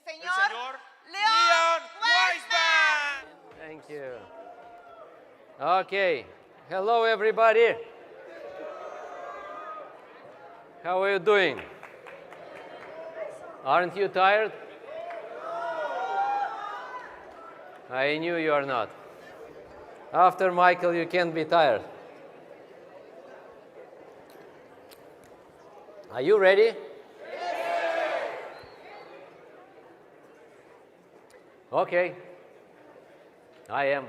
señor Leon Weissman. Thank you. Okay. Hello, everybody. How are you doing? Aren't you tired? I knew you are not. After Michael, you can't be tired. Are you ready? Okay. I am.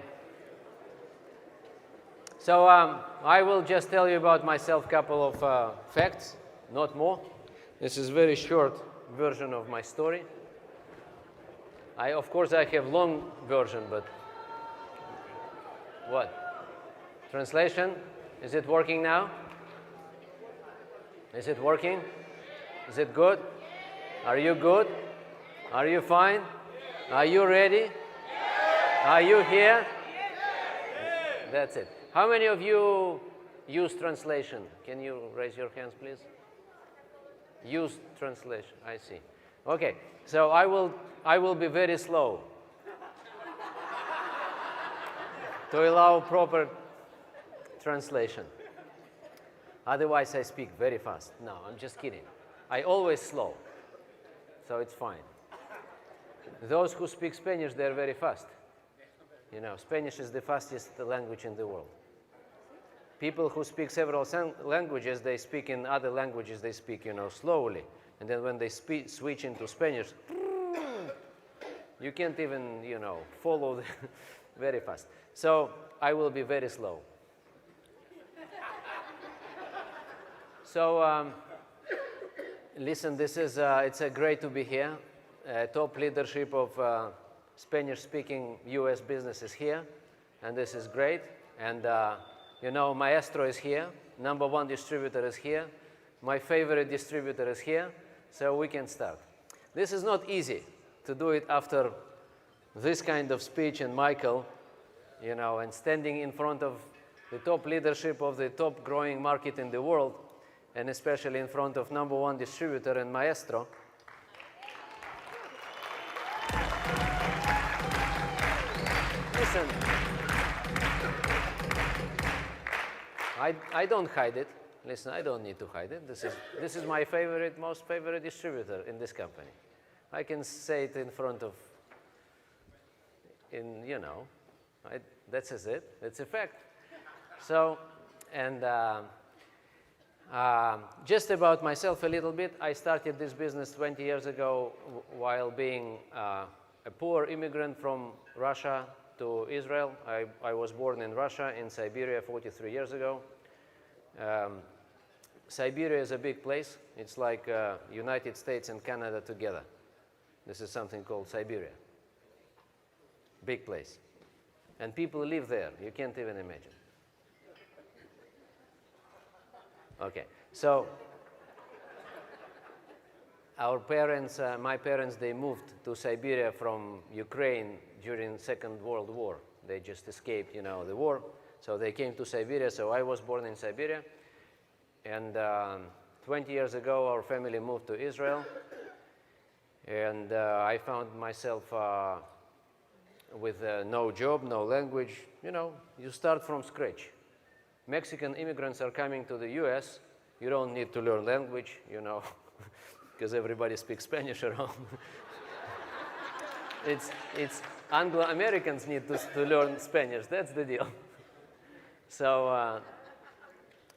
So I will just tell you about myself a couple of facts, not more. This is a very short version of my story. Of course, I have long version, but what? Translation? Is it working now? Is it working? Is it good? Are you good? Are you fine? Are you ready? Are you here? That's it. How many of you use translation? Can you raise your hands, please? Use translation. I see. Okay. So I will be very slow to allow proper translation. Otherwise, I speak very fast. No, I'm just kidding. I always slow, so it's fine. Those who speak Spanish, they're very fast. You know, Spanish is the fastest language in the world. People who speak several languages, they speak in other languages, they speak, slowly. And then when they switch into Spanish, you can't even, follow very fast. So I will be very slow. So listen, it's great to be here. Top leadership of Spanish-speaking U.S. businesses here, and this is great. And Maestro is here. #1 distributor is here. My favorite distributor is here. So we can start. This is not easy to do it after this kind of speech and Michael, and standing in front of the top leadership of the top growing market in the world, and especially in front of #1 distributor and Maestro. Listen, I don't hide it. Listen, I don't need to hide it. This is my most favorite distributor in this company. I can say it in front of, that's it. It's a fact. So, and just about myself a little bit. I started this business 20 years ago while being a poor immigrant from Russia to Israel. I was born in Russia, in Siberia, 43 years ago. Siberia is a big place. It's like United States and Canada together. This is something called Siberia. Big place. And people live there. You can't even imagine. Okay, so our parents, my parents, they moved to Siberia from Ukraine during Second World War. They just escaped, the war. So they came to Siberia. So I was born in Siberia. And 20 years ago, our family moved to Israel. And I found myself with no job, no language. You start from scratch. Mexican immigrants are coming to the US. You don't need to learn language, because everybody speaks Spanish around. It's Anglo-Americans need to learn Spanish. That's the deal. So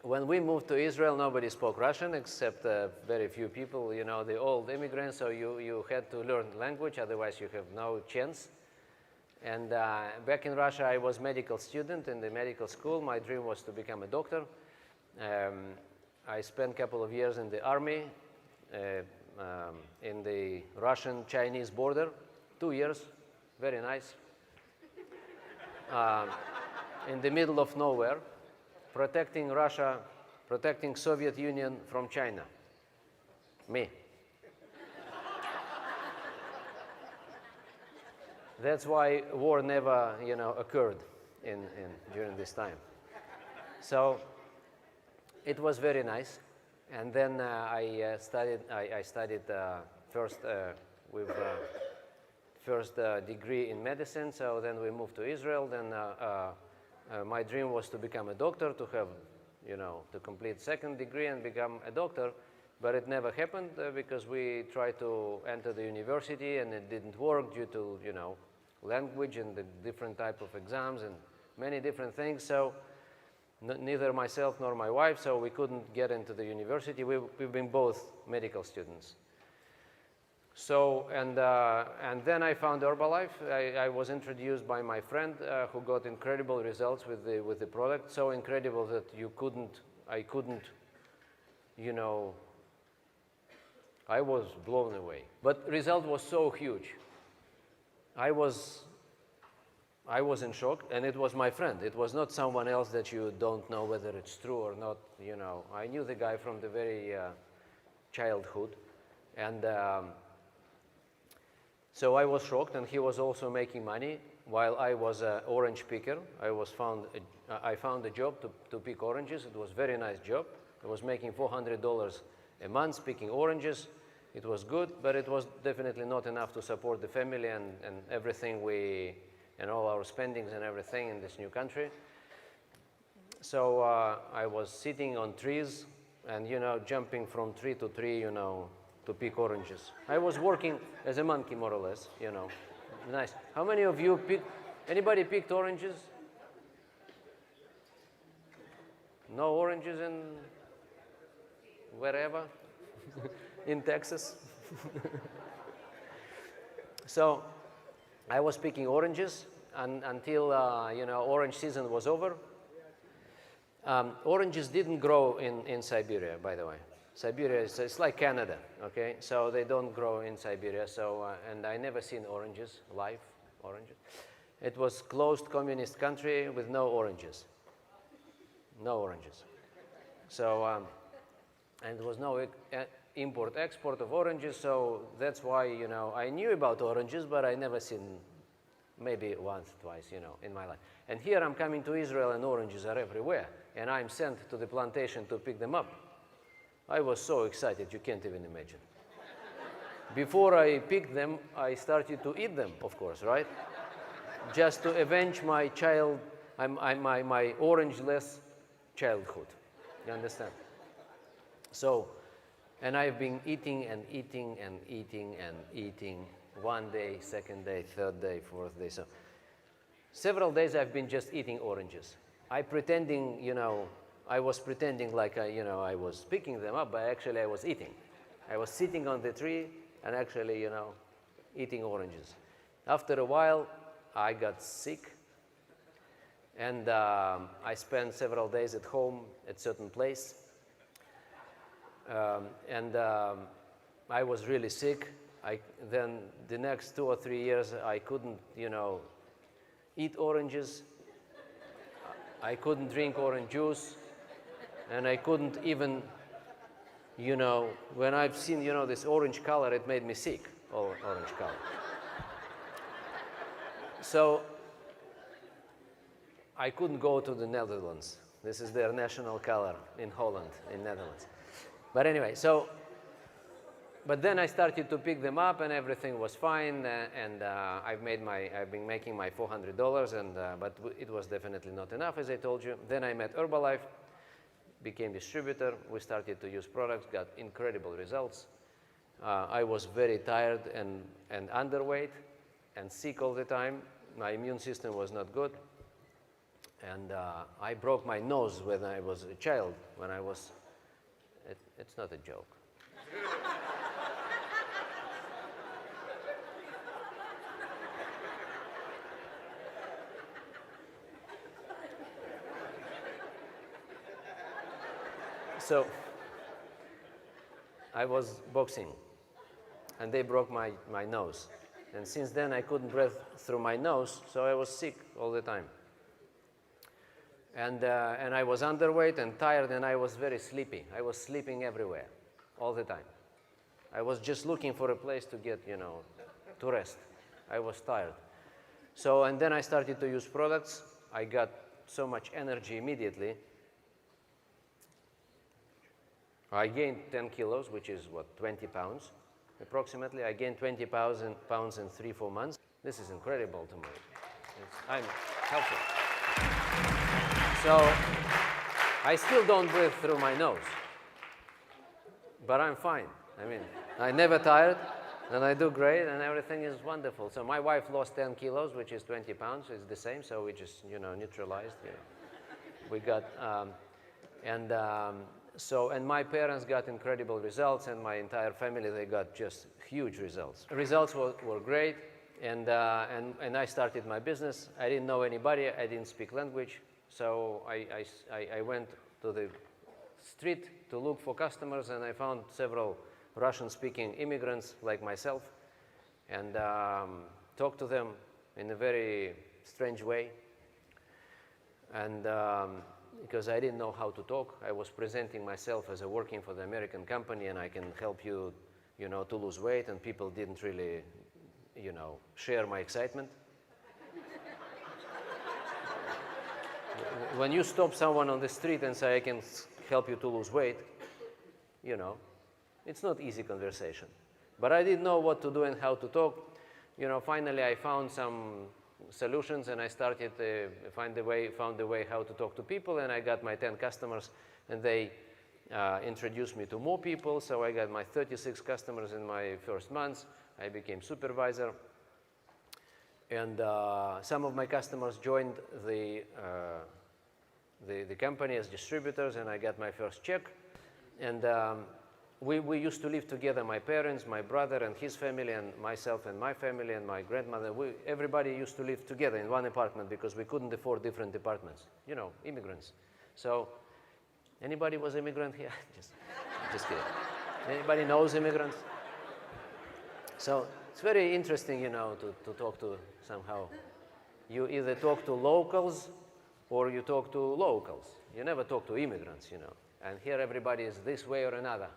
when we moved to Israel, nobody spoke Russian except very few people, the old immigrants. So you had to learn language, otherwise you have no chance. And back in Russia, I was a medical student in the medical school. My dream was to become a doctor. I spent a couple of years in the army, in the Russian-Chinese border, 2 years, very nice. In the middle of nowhere, protecting Russia, protecting Soviet Union from China. Me. That's why war never, occurred during this time. So it was very nice. And then I studied first with first degree in medicine. So then we moved to Israel. Then my dream was to become a doctor, to have, to complete second degree and become a doctor. But it never happened because we tried to enter the university and it didn't work due to, language and the different type of exams and many different things. So neither myself nor my wife, so we couldn't get into the university. We've been both medical students. So, and then I found Herbalife. I was introduced by my friend who got incredible results with the product, so incredible that I couldn't, I was blown away. But result was so huge. I was in shock, and it was my friend. It was not someone else that you don't know whether it's true or not, I knew the guy from the very childhood, and so I was shocked, and he was also making money while I was an orange picker. I found a job to pick oranges. It was a very nice job. I was making $400 a month picking oranges. It was good, but it was definitely not enough to support the family and everything and all our spendings and everything in this new country. So I was sitting on trees and, jumping from tree to tree, to pick oranges. I was working as a monkey, more or less, Nice. How many of you anybody picked oranges? No oranges in wherever? In Texas? So I was picking oranges until, orange season was over. Oranges didn't grow in Siberia, by the way. Siberia it's like Canada, okay? So they don't grow in Siberia. So, and I never seen oranges, live oranges. It was closed communist country with no oranges. No oranges. So, and there was no import-export of oranges, so that's why, I knew about oranges, but I never seen maybe once, twice, in my life. And here I'm coming to Israel and oranges are everywhere, and I'm sent to the plantation to pick them up. I was so excited, you can't even imagine. Before I picked them, I started to eat them, of course, right? Just to avenge my my orange-less childhood. You understand? So, and I've been eating and eating and eating and eating one day, second day, third day, fourth day. So several days I've been just eating oranges. I was pretending like I was picking them up, but actually I was eating. I was sitting on the tree and actually, eating oranges. After a while, I got sick, and I spent several days at home at certain place. I was really sick. Then the next 2 or 3 years, I couldn't, eat oranges. I couldn't drink orange juice, and I couldn't even, when I've seen, this orange color, it made me sick, orange color. So I couldn't go to the Netherlands. This is their national color in Holland, in Netherlands. But anyway, but then I started to pick them up, and everything was fine. And I've been making my $400, but it was definitely not enough, as I told you. Then I met Herbalife, became distributor. We started to use products, got incredible results. I was very tired and underweight and sick all the time. My immune system was not good. And I broke my nose when I was a child, it's not a joke. So I was boxing, and they broke my nose. And since then, I couldn't breathe through my nose, so I was sick all the time. And I was underweight and tired, and I was very sleepy. I was sleeping everywhere, all the time. I was just looking for a place to get, to rest. I was tired. So, and then I started to use products. I got so much energy immediately. I gained 10 kilos, which is, 20 pounds. approximately. I gained 20 pounds in 3-4 months. This is incredible to me. I'm healthy. So I still don't breathe through my nose, but I'm fine. I mean, I never tired, and I do great, and everything is wonderful. So my wife lost 10 kilos, which is 20 pounds. It's the same, so we just, neutralized. We got, and my parents got incredible results, and my entire family, they got just huge results. Results were great, and I started my business. I didn't know anybody. I didn't speak language, so I went to the street to look for customers, and I found several Russian-speaking immigrants like myself, and talked to them in a very strange way. And because I didn't know how to talk, I was presenting myself as working for the American company, and I can help you, to lose weight, and people didn't really, share my excitement. When you stop someone on the street and say, I can help you to lose weight, it's not easy conversation. But I didn't know what to do and how to talk. Finally I found some solutions, and I started found a way how to talk to people, and I got my 10 customers, and they introduced me to more people. So I got my 36 customers in my first months. I became supervisor, and some of my customers joined the company as distributors, and I got my first check. And we used to live together, my parents, my brother and his family, and myself and my family, and my grandmother. Everybody used to live together in one apartment because we couldn't afford different apartments. Immigrants. So, anybody was immigrant here? just kidding. Anybody knows immigrants? So, it's very interesting, to talk to somehow. You either talk to locals or you talk to locals. You never talk to immigrants, And here everybody is this way or another.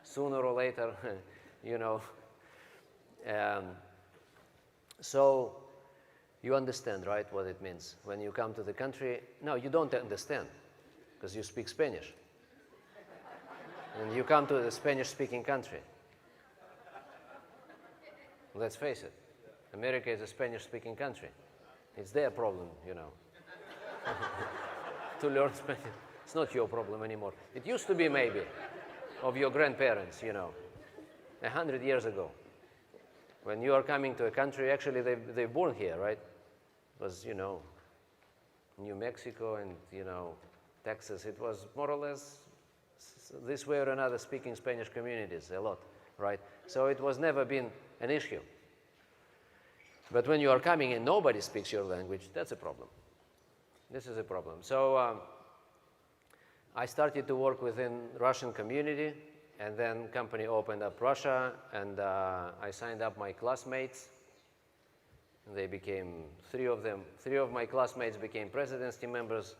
Sooner or later, So you understand, right, what it means. When you come to the country, no, you don't understand, because you speak Spanish. And you come to the Spanish-speaking country. Let's face it, America is a Spanish-speaking country. It's their problem, to learn Spanish. It's not your problem anymore. It used to be maybe of your grandparents, 100 years ago. When you are coming to a country, actually they're born here, right? It was, New Mexico and, Texas. It was more or less this way or another speaking Spanish communities a lot, right? So it was never been an issue. But when you are coming and nobody speaks your language, that's a problem. This is a problem. So I started to work within Russian community, and then company opened up Russia, and I signed up my classmates. They became three of my classmates became presidency members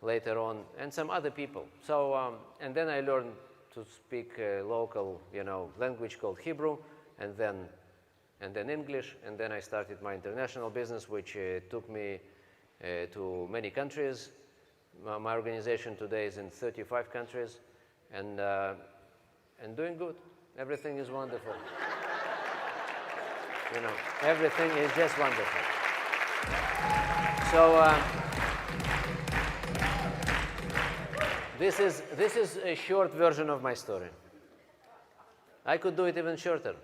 later on, and some other people. So and then I learned to speak local, language called Hebrew, and then English, and then I started my international business, which took me to many countries. My organization today is in 35 countries, and doing good. Everything is wonderful. Everything is just wonderful. So this is a short version of my story. I could do it even shorter.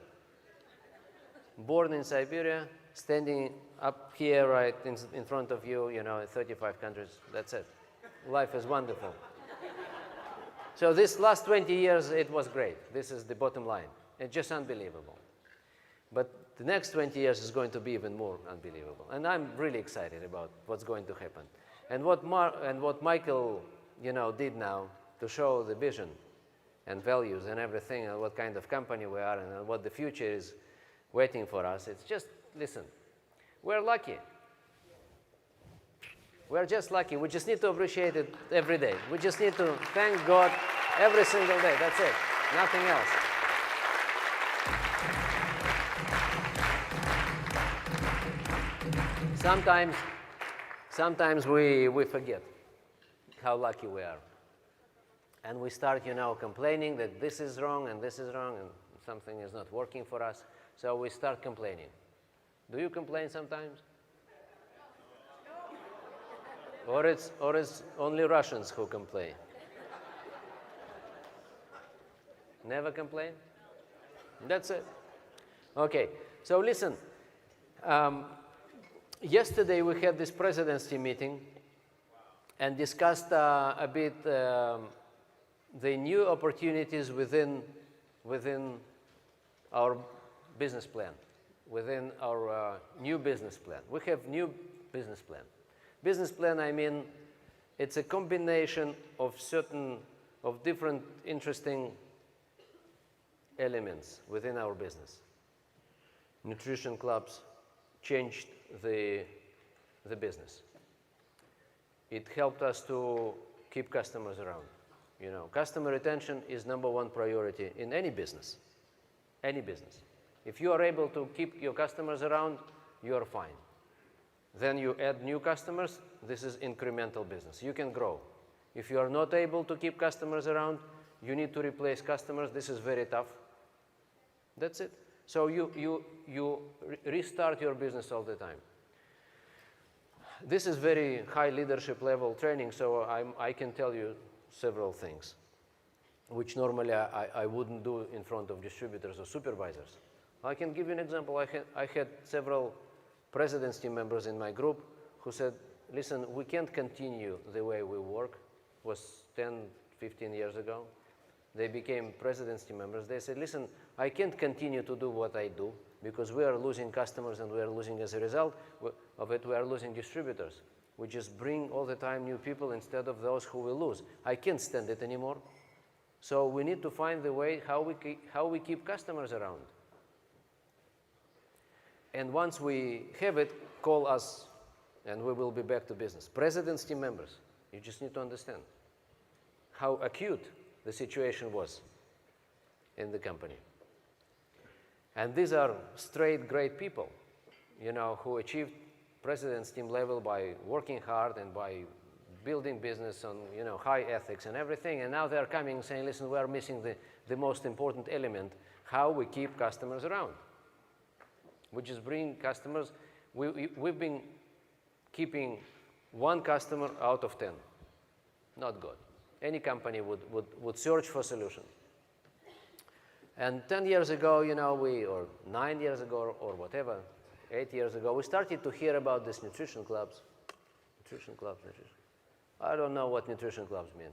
Born in Siberia, standing up here right in front of you, in 35 countries. That's it. Life is wonderful. So this last 20 years, it was great. This is the bottom line. It's just unbelievable. But the next 20 years is going to be even more unbelievable. And I'm really excited about what's going to happen. And what Michael, did now to show the vision and values and everything, and what kind of company we are, and what the future is waiting for us. It's just, listen, we're lucky. We're just lucky. We just need to appreciate it every day. We just need to thank God every single day. That's it. Nothing else. Sometimes we forget how lucky we are. And we start, complaining that this is wrong and this is wrong. And something is not working for us. So we start complaining. Do you complain sometimes? Or it's only Russians who complain? Never complain? That's it. Okay, so listen. Yesterday we had this presidency meeting and discussed a bit the new opportunities within our business plan, within our new business plan. We have new business plan. Business plan, I mean, it's a combination of different interesting elements within our business. Nutrition clubs changed the business. It helped us to keep customers around. You know, customer retention is #1 priority in any business. Any business. If you are able to keep your customers around, you are fine. Then you add new customers, this is incremental business. You can grow. If you are not able to keep customers around, you need to replace customers, this is very tough. That's it. So you restart your business all the time. This is very high leadership level training, so I can tell you several things, which normally I wouldn't do in front of distributors or supervisors. I can give you an example. I had several president's team members in my group who said, listen, we can't continue the way we work. It was 10, 15 years ago. They became president's team members. They said, listen, I can't continue to do what I do because we are losing customers and we are losing, as a result of it, we are losing distributors. We just bring all the time new people instead of those who we lose. I can't stand it anymore. So we need to find the way how we keep customers around. And once we have it, call us and we will be back to business. President's team members, you just need to understand how acute the situation was in the company. And these are straight, great people, you know, who achieved president's team level by working hard and by building business on, you know, high ethics and everything. And now they're coming and saying, listen, we are missing the most important element, how we keep customers around. We just bring customers. We've been keeping 1 customer out of 10. Not good. Any company would search for solution. And 10 years ago, you know, or 9 years ago, or whatever, 8 years ago, we started to hear about these nutrition clubs. Nutrition clubs. I don't know what nutrition clubs mean.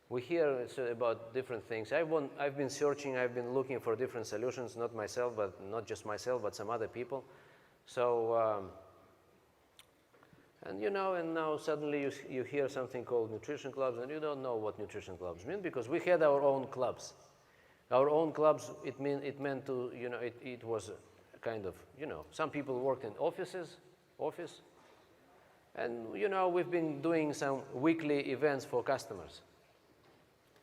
We hear about different things. I've been searching, I've been looking for different solutions, not myself, but not just myself, but some other people. So, and you know, and now suddenly you hear something called nutrition clubs, and you don't know what nutrition clubs mean because we had our own clubs. Our own clubs, it meant to, you know, it was kind of, you know, some people worked in office, and, you know, we've been doing some weekly events for customers.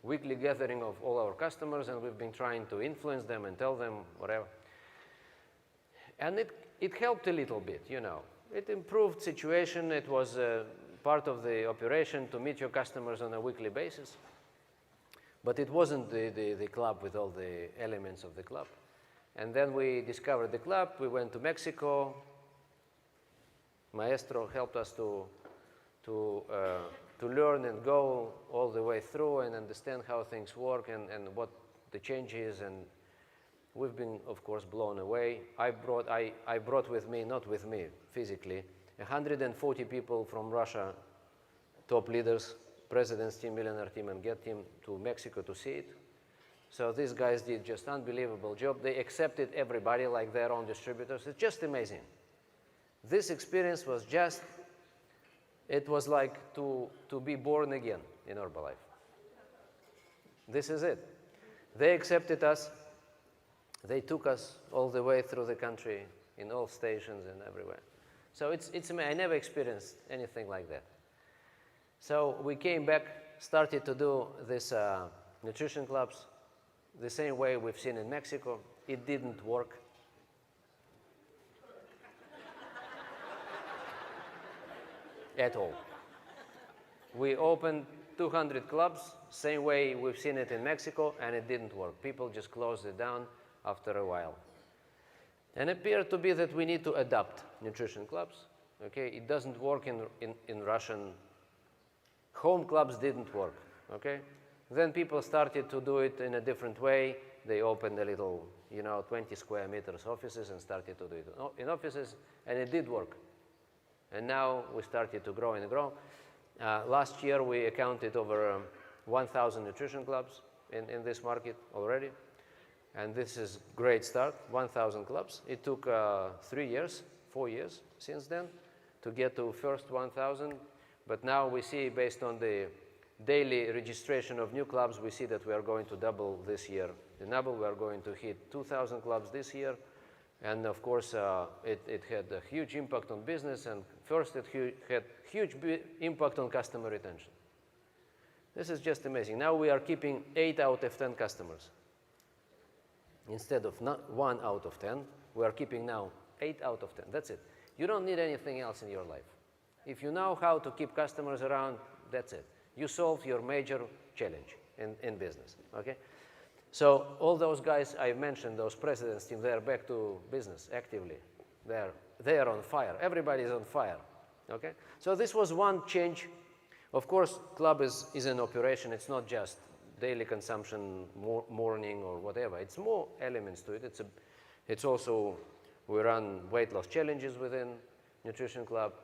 Weekly gathering of all our customers, and we've been trying to influence them and tell them whatever. And it helped a little bit, you know. It improved situation. It was part of the operation to meet your customers on a weekly basis. But it wasn't the club with all the elements of the club. And then we discovered the club. We went to Mexico. Maestro helped us to learn and go all the way through and understand how things work and what the change is. And we've been, of course, blown away. I brought with me, not with me physically, 140 people from Russia, top leaders, president's team, millionaire team, and GET team to Mexico to see it. So these guys did just unbelievable job. They accepted everybody like their own distributors. It's just amazing. This experience was just, it was like to be born again in Herbalife. This is it. They accepted us. They took us all the way through the country in all stations and everywhere. So I never experienced anything like that. So we came back, started to do this nutrition clubs the same way we've seen in Mexico. It didn't work. At all. We opened 200 clubs, same way we've seen it in Mexico, and it didn't work. People just closed it down after a while. And it appeared to be that we need to adapt nutrition clubs. Okay, it doesn't work in Russian. Home clubs didn't work. Okay, then people started to do it in a different way. They opened a little, 20 square meters offices and started to do it in offices, and it did work. And now we started to grow and grow. Last year we accounted over 1,000 nutrition clubs in this market already. And this is a great start, 1,000 clubs. It took 3 years, 4 years since then to get to first 1,000. But now we see, based on the daily registration of new clubs, we see that we are going to double this year. In Double, we are going to hit 2,000 clubs this year. And of course, it had a huge impact on business. And first, it had huge impact on customer retention. This is just amazing. Now we are keeping 8 out of 10 customers. Instead of not 1 out of 10, we are keeping now 8 out of 10. That's it. You don't need anything else in your life. If you know how to keep customers around, that's it. You solved your major challenge in business, okay? So all those guys I mentioned, those presidents team, they're back to business actively. They are on fire. Everybody is on fire, okay? So this was one change. Of course, club is in operation. It's not just daily consumption, morning or whatever. It's more elements to it. It's also, we run weight loss challenges within Nutrition Club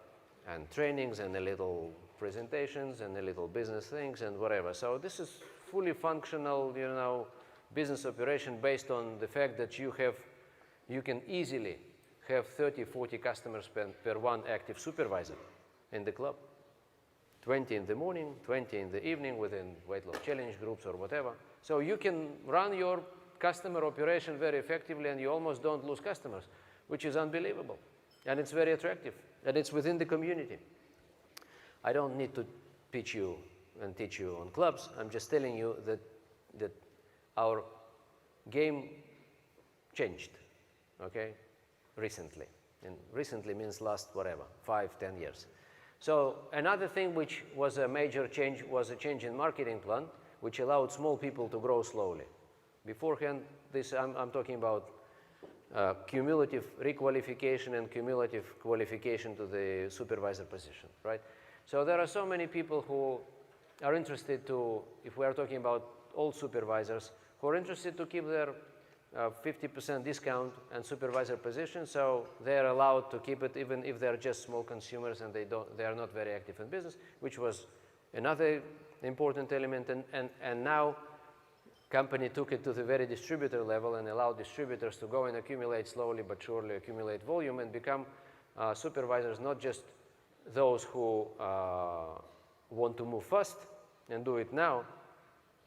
and trainings and a little presentations and a little business things and whatever. So this is fully functional, business operation based on the fact that you can easily have 30, 40 customers per one active supervisor in the club. 20 in the morning, 20 in the evening within weight loss challenge groups or whatever. So you can run your customer operation very effectively and you almost don't lose customers, which is unbelievable. And it's very attractive. And it's within the community. I don't need to pitch you and teach you on clubs. I'm just telling you that our game changed, okay, recently. And recently means last, 5, 10 years. So another thing which was a major change was a change in marketing plan, which allowed small people to grow slowly. Beforehand, I'm talking about cumulative requalification and cumulative qualification to the supervisor position, right? So there are so many people who are interested to, if we are talking about old supervisors, who are interested to keep their 50% discount and supervisor position, so they are allowed to keep it even if they're just small consumers and they are not very active in business, which was another important element. And now company took it to the very distributor level and allowed distributors to go and accumulate slowly but surely, accumulate volume and become supervisors, not just those who want to move fast and do it now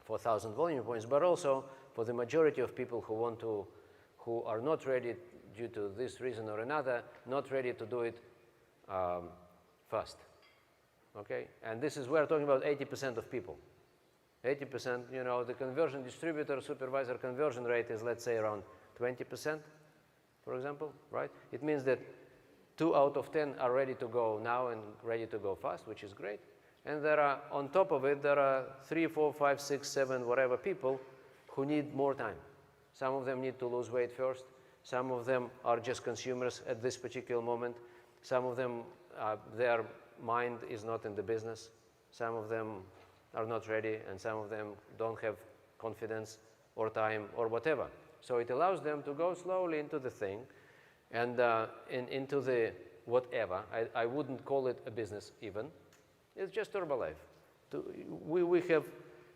for 1,000 volume points, but also for the majority of people who are not ready due to this reason or another, not ready to do it fast, okay? And this is, we're talking about 80% of people. 80%, the conversion distributor supervisor conversion rate is, let's say, around 20%, for example, right? It means that 2 out of 10 are ready to go now and ready to go fast, which is great. And there are, on top of it, there are 3, 4, 5, 6, 7, whatever people who need more time. Some of them need to lose weight first. Some of them are just consumers at this particular moment. Some of them, their mind is not in the business. Some of them are not ready, and some of them don't have confidence or time or whatever. So it allows them to go slowly into the thing and into the whatever. I wouldn't call it a business even. It's just Herbalife. We have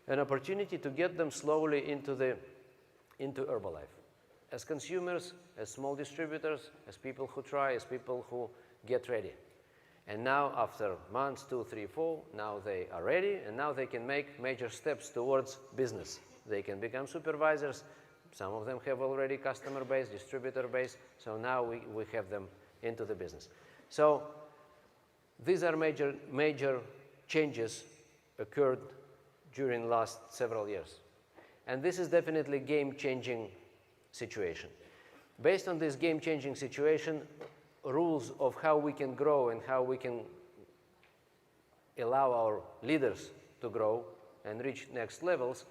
an opportunity to get them slowly into Herbalife. As consumers, as small distributors, as people who try, as people who get ready. And now, after months, 2, 3, 4, now they are ready, and now they can make major steps towards business. They can become supervisors. Some of them have already customer base, distributor base, so now we have them into the business. So these are major changes occurred during last several years. And this is definitely game-changing situation. Based on this game-changing situation, rules of how we can grow and how we can allow our leaders to grow and reach next levels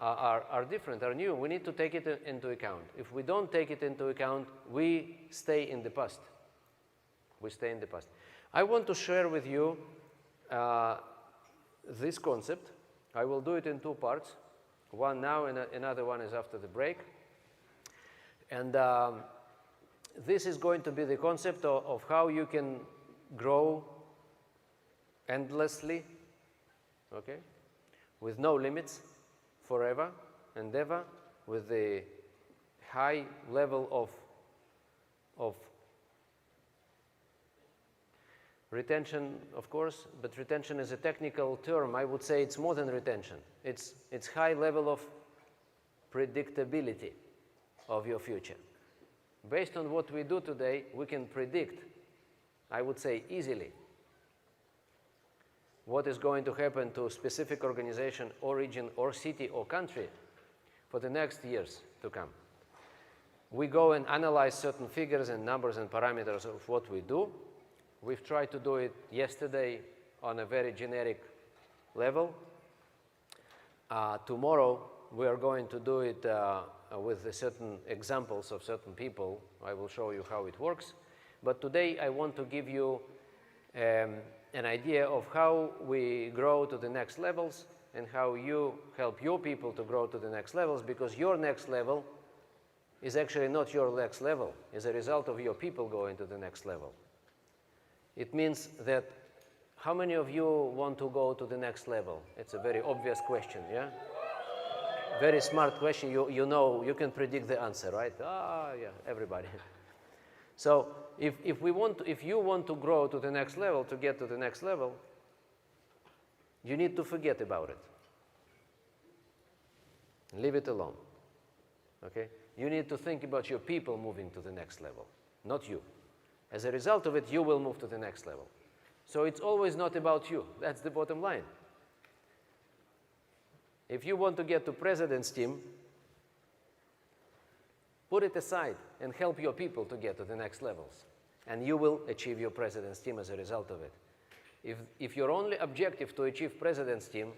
are different, are new. We need to take it into account. If we don't take it into account, we stay in the past. We stay in the past. I want to share with you this concept. I will do it in two parts. One now and another one is after the break. And this is going to be the concept of how you can grow endlessly, okay, with no limits, forever and ever, with the high level of retention, of course, but retention is a technical term. I would say it's more than retention. It's high level of predictability of your future. Based on what we do today, we can predict, I would say easily, what is going to happen to a specific organization or region or city or country for the next years to come. We go and analyze certain figures and numbers and parameters of what we do. We've tried to do it yesterday on a very generic level. Tomorrow we are going to do it with certain examples of certain people. I will show you how it works. But today I want to give you an idea of how we grow to the next levels and how you help your people to grow to the next levels, because your next level is actually not your next level. It's a result of your people going to the next level. It means that how many of you want to go to the next level? It's a very obvious question, yeah? Very smart question. You know, you can predict the answer, right? Yeah, everybody. So if you want to grow to the next level, to get to the next level, you need to forget about it. Leave it alone, okay? You need to think about your people moving to the next level, not you. As a result of it, you will move to the next level. So it's always not about you. That's the bottom line. If you want to get to president's team, put it aside and help your people to get to the next levels. And you will achieve your president's team as a result of it. If your only objective to achieve president's team,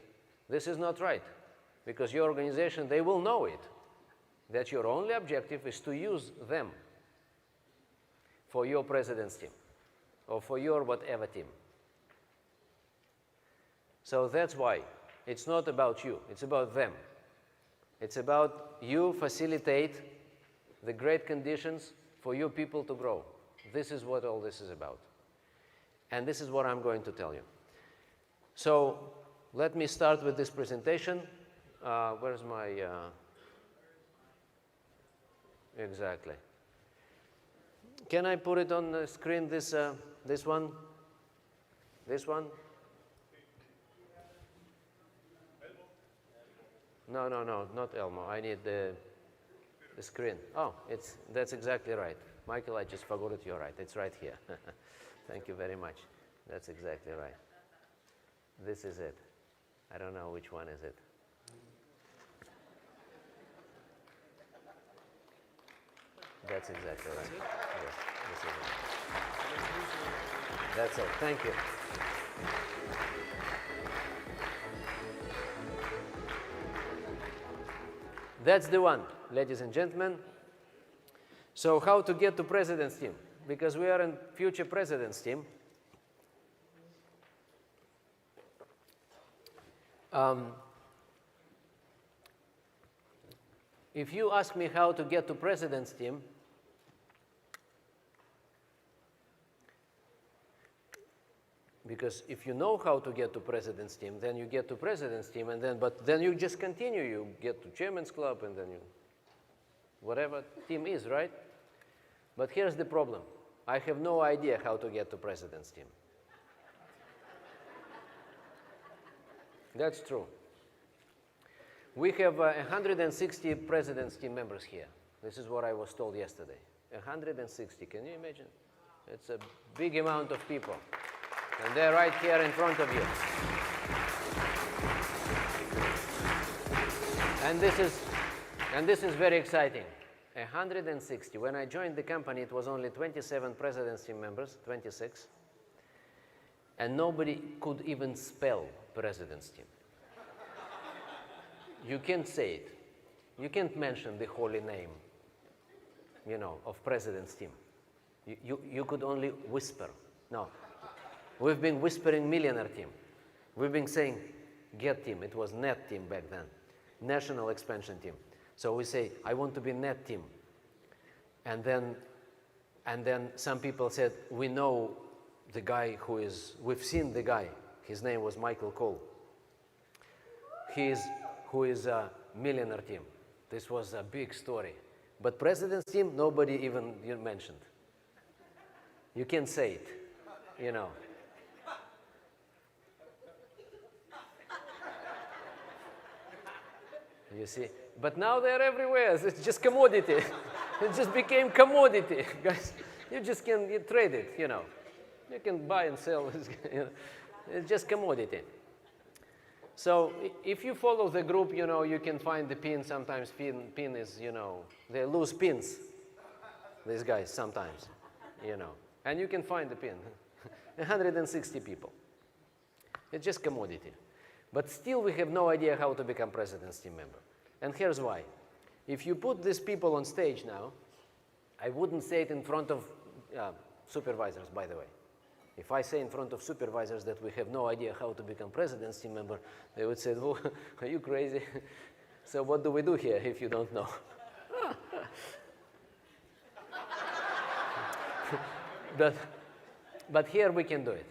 this is not right. Because your organization, they will know it. That your only objective is to use them for your president's team or for your whatever team. So that's why it's not about you, it's about them. It's about you facilitate the great conditions for your people to grow. This is what all this is about. And this is what I'm going to tell you. So let me start with this presentation. Where's my... Exactly. Can I put it on the screen, this one? This one? No, not Elmo. I need the screen. Oh, that's exactly right. Michael, I just forgot it. You're right. It's right here. Thank you very much. That's exactly right. This is it. I don't know which one is it. That's exactly right. Yes, this is it. That's it. Thank you. That's the one, ladies and gentlemen. So how to get to president's team? Because we are in future president's team. If you ask me how to get to president's team, because if you know how to get to president's team, then you get to president's team, and but then you just continue. You get to chairman's club, and then you, whatever team is, right? But here's the problem. I have no idea how to get to president's team. That's true. We have 160 president's team members here. This is what I was told yesterday. 160, can you imagine? It's a big amount of people. And they're right here in front of you. And this is very exciting. 160. When I joined the company, it was only 27 president's team members, 26. And nobody could even spell President's team. You can't say it. You can't mention the holy name, of President's team. You could only whisper. No. We've been whispering millionaire team. We've been saying GET team. It was NET team back then. National expansion team. So we say, I want to be NET team. And then some people said, we know the guy we've seen the guy. His name was Michael Cole. Who is a millionaire team. This was a big story. But President's team, nobody even mentioned. You can't say it, You see? But now they're everywhere. It's just commodity. It just became commodity. Guys, you just can trade it, You can buy and sell. It's just commodity. So if you follow the group, you can find the pin. Sometimes pin is, they lose pins, these guys, sometimes, And you can find the pin. 160 people. It's just commodity. But still we have no idea how to become President's team member. And here's why. If you put these people on stage now, I wouldn't say it in front of supervisors, by the way. If I say in front of supervisors that we have no idea how to become President's team member, they would say, oh, are you crazy? So what do we do here if you don't know? But here we can do it.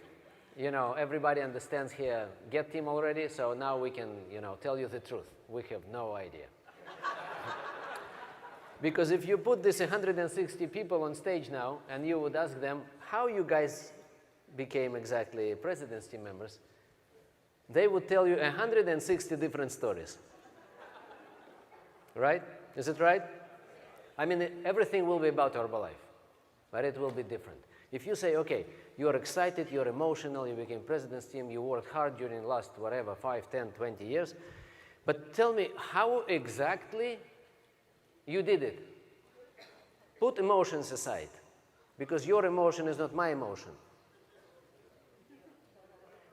Everybody understands here GET team already, so now we can, tell you the truth. We have no idea. Because if you put these 160 people on stage now, and you would ask them, how you guys became exactly President's team members, they would tell you 160 different stories. Right? Is it right? I mean, everything will be about Herbalife, but it will be different. If you say, okay, you're excited, you're emotional, you became President's team, you worked hard during the last, 5, 10, 20 years, but tell me how exactly you did it. Put emotions aside, because your emotion is not my emotion.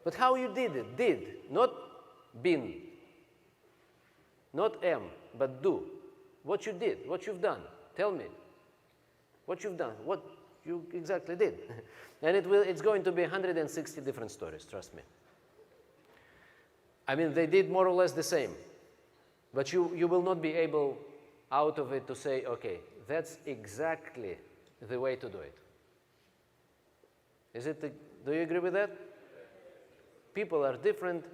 But how you did it, not been, not am, but do. What you did, what you've done. Tell me what you've done, what you exactly did. And it's going to be 160 different stories, trust me. I mean, they did more or less the same, but you will not be able out of it to say, okay, that's exactly the way to do it. Do you agree with that? People are different,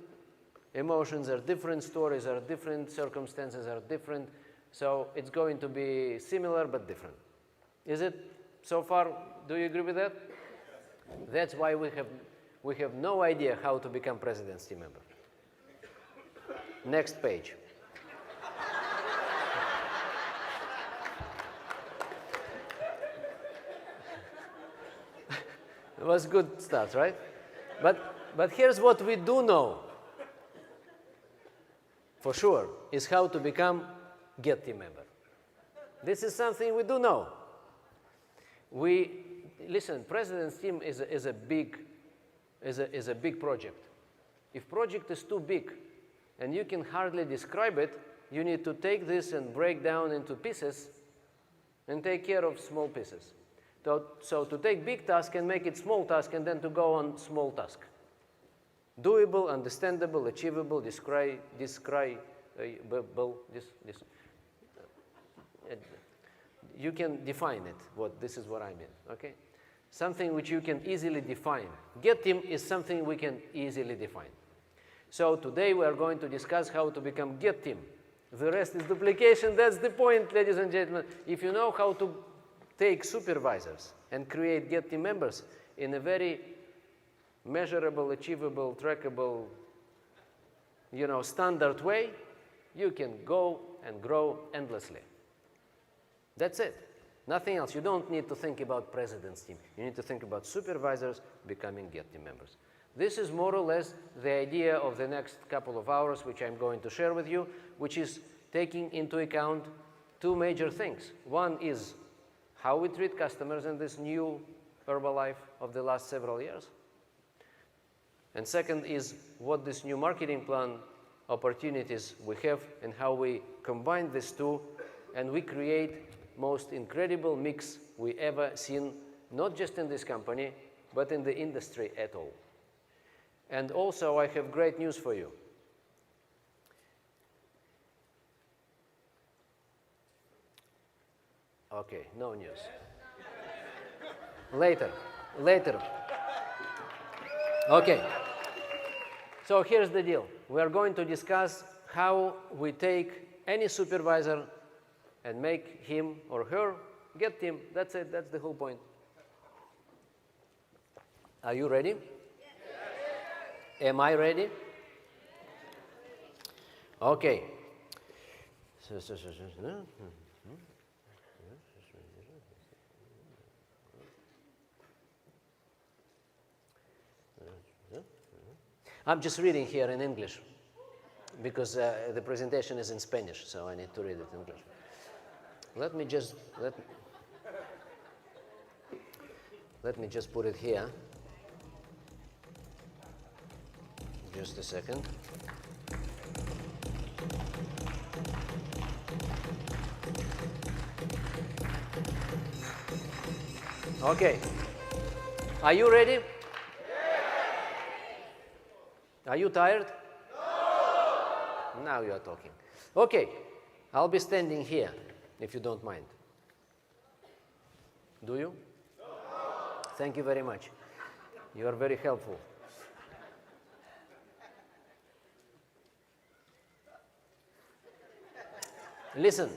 emotions are different, stories are different, circumstances are different, so it's going to be similar but different. Is it so far? Do you agree with that? That's why we have no idea how to become President's team member. Next page. It was good start, right? But here's what we do know, for sure, is how to become GET team member. This is something we do know. Listen, President's team is a big project. If project is too big and you can hardly describe it, you need to take this and break down into pieces and take care of small pieces. So to take big task and make it small task and then to go on small task. Doable, understandable, achievable, describable. You can define it. This is what I mean. Okay, something which you can easily define. GET team is something we can easily define. So today we are going to discuss how to become GET team. The rest is duplication. That's the point, ladies and gentlemen. If you know how to take supervisors and create GET team members in a very measurable, achievable, trackable, standard way, you can go and grow endlessly. That's it. Nothing else. You don't need to think about President's team. You need to think about supervisors becoming GET team members. This is more or less the idea of the next couple of hours, which I'm going to share with you, which is taking into account two major things. One is how we treat customers in this new Herbalife of the last several years. And second is what this new marketing plan opportunities we have and how we combine these two and we create most incredible mix we ever seen, not just in this company, but in the industry at all. And also, I have great news for you. Okay, no news. Later. Okay. So here's the deal. We are going to discuss how we take any supervisor and make him or her get team. That's it. That's the whole point. Are you ready? Yes. Am I ready? Okay. I'm just reading here in English because the presentation is in Spanish, so I need to read it in English. Let me just put it here. Just a second. Okay. Are you ready? Are you tired? No. Now you are talking. Okay, I'll be standing here, if you don't mind. Do you? No. Thank you very much. You are very helpful. Listen,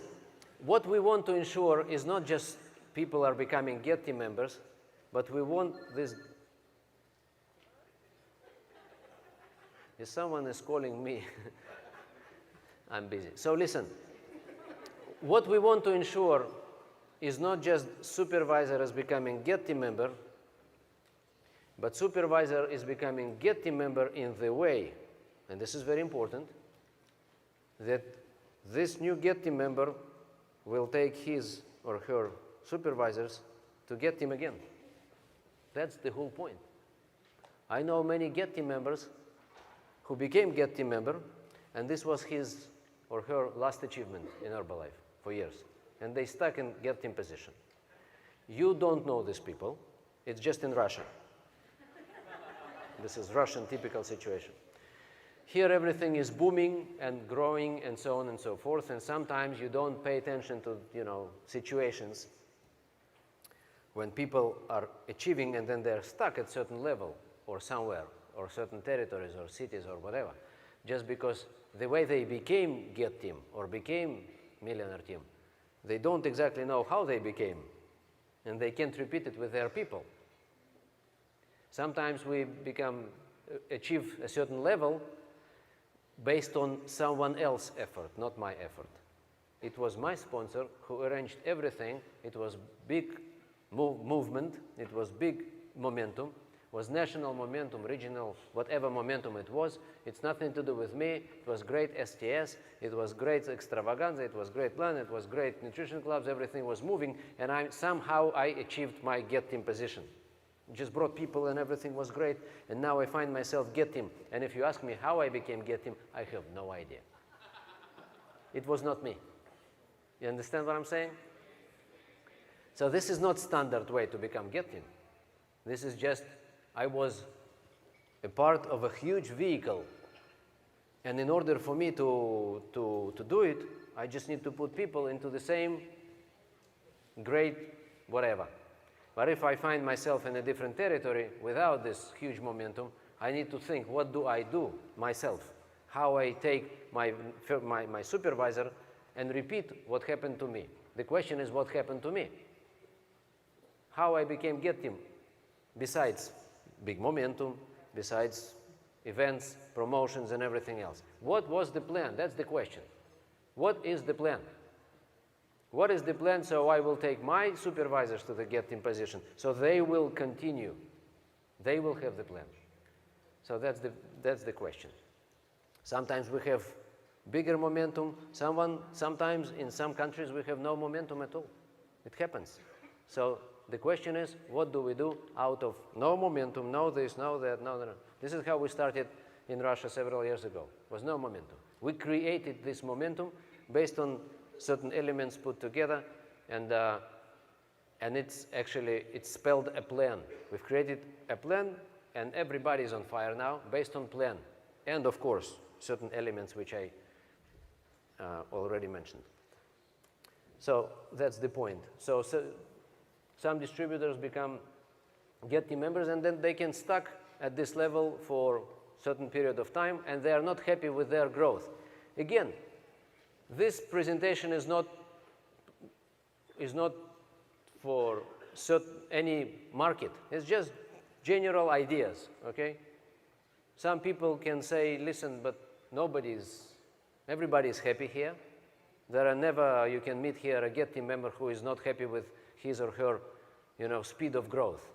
what we want to ensure is not just people are becoming Get Team members, but we want this. If someone is calling me, I'm busy. So listen, what we want to ensure is not just supervisor is becoming Get Team member, but supervisor is becoming Get Team member in the way, and this is very important, that this new Get Team member will take his or her supervisors to Get Team again. That's the whole point. I know many Get Team members who became Get Team member, and this was his or her last achievement in Herbalife for years. And they stuck in Get Team position. You don't know these people. It's just in Russia. This is Russian typical situation. Here everything is booming and growing and so on and so forth, and sometimes you don't pay attention to, situations when people are achieving and then they're stuck at certain level or somewhere, or certain territories or cities or whatever, just because the way they became Get Team or became Millionaire Team, they don't exactly know how they became, and they can't repeat it with their people. Sometimes we achieve a certain level based on someone else's effort, not my effort. It was my sponsor who arranged everything. It was big movement, it was big momentum, was national momentum, regional, whatever momentum it was. It's nothing to do with me. It was great STS, it was great extravaganza, it was great plan, it was great nutrition clubs, everything was moving, and somehow I achieved my Get Team position. Just brought people and everything was great, and now I find myself Get Team. And if you ask me how I became Get Team, I have no idea. It was not me. You understand what I'm saying? So this is not standard way to become Get Team. This is just, I was a part of a huge vehicle, and in order for me to do it, I just need to put people into the same great whatever. But if I find myself in a different territory without this huge momentum, I need to think, what do I do myself? How I take my supervisor and repeat what happened to me. The question is, what happened to me? How I became Get Team, besides big momentum, besides events, promotions, and everything else. What was the plan? That's the question. What is the plan? What is the plan so I will take my supervisors to the Get Team position, so they will continue. They will have the plan. So that's the question. Sometimes we have bigger momentum. Sometimes in some countries we have no momentum at all. It happens. So the question is, what do we do out of no momentum, no this, no that, no, no, no. This is how we started in Russia several years ago. Was no momentum. We created this momentum based on certain elements put together, and it's spelled a plan. We've created a plan, and everybody's on fire now based on plan, and of course certain elements which I already mentioned. So that's the point. So some distributors get team members, and then they can stuck at this level for certain period of time, and they are not happy with their growth. Again, this presentation is not for any market. It's just general ideas, okay? Some people can say, listen, but everybody is happy here. There are never, you can meet here a Get team member who is not happy with his or her, speed of growth.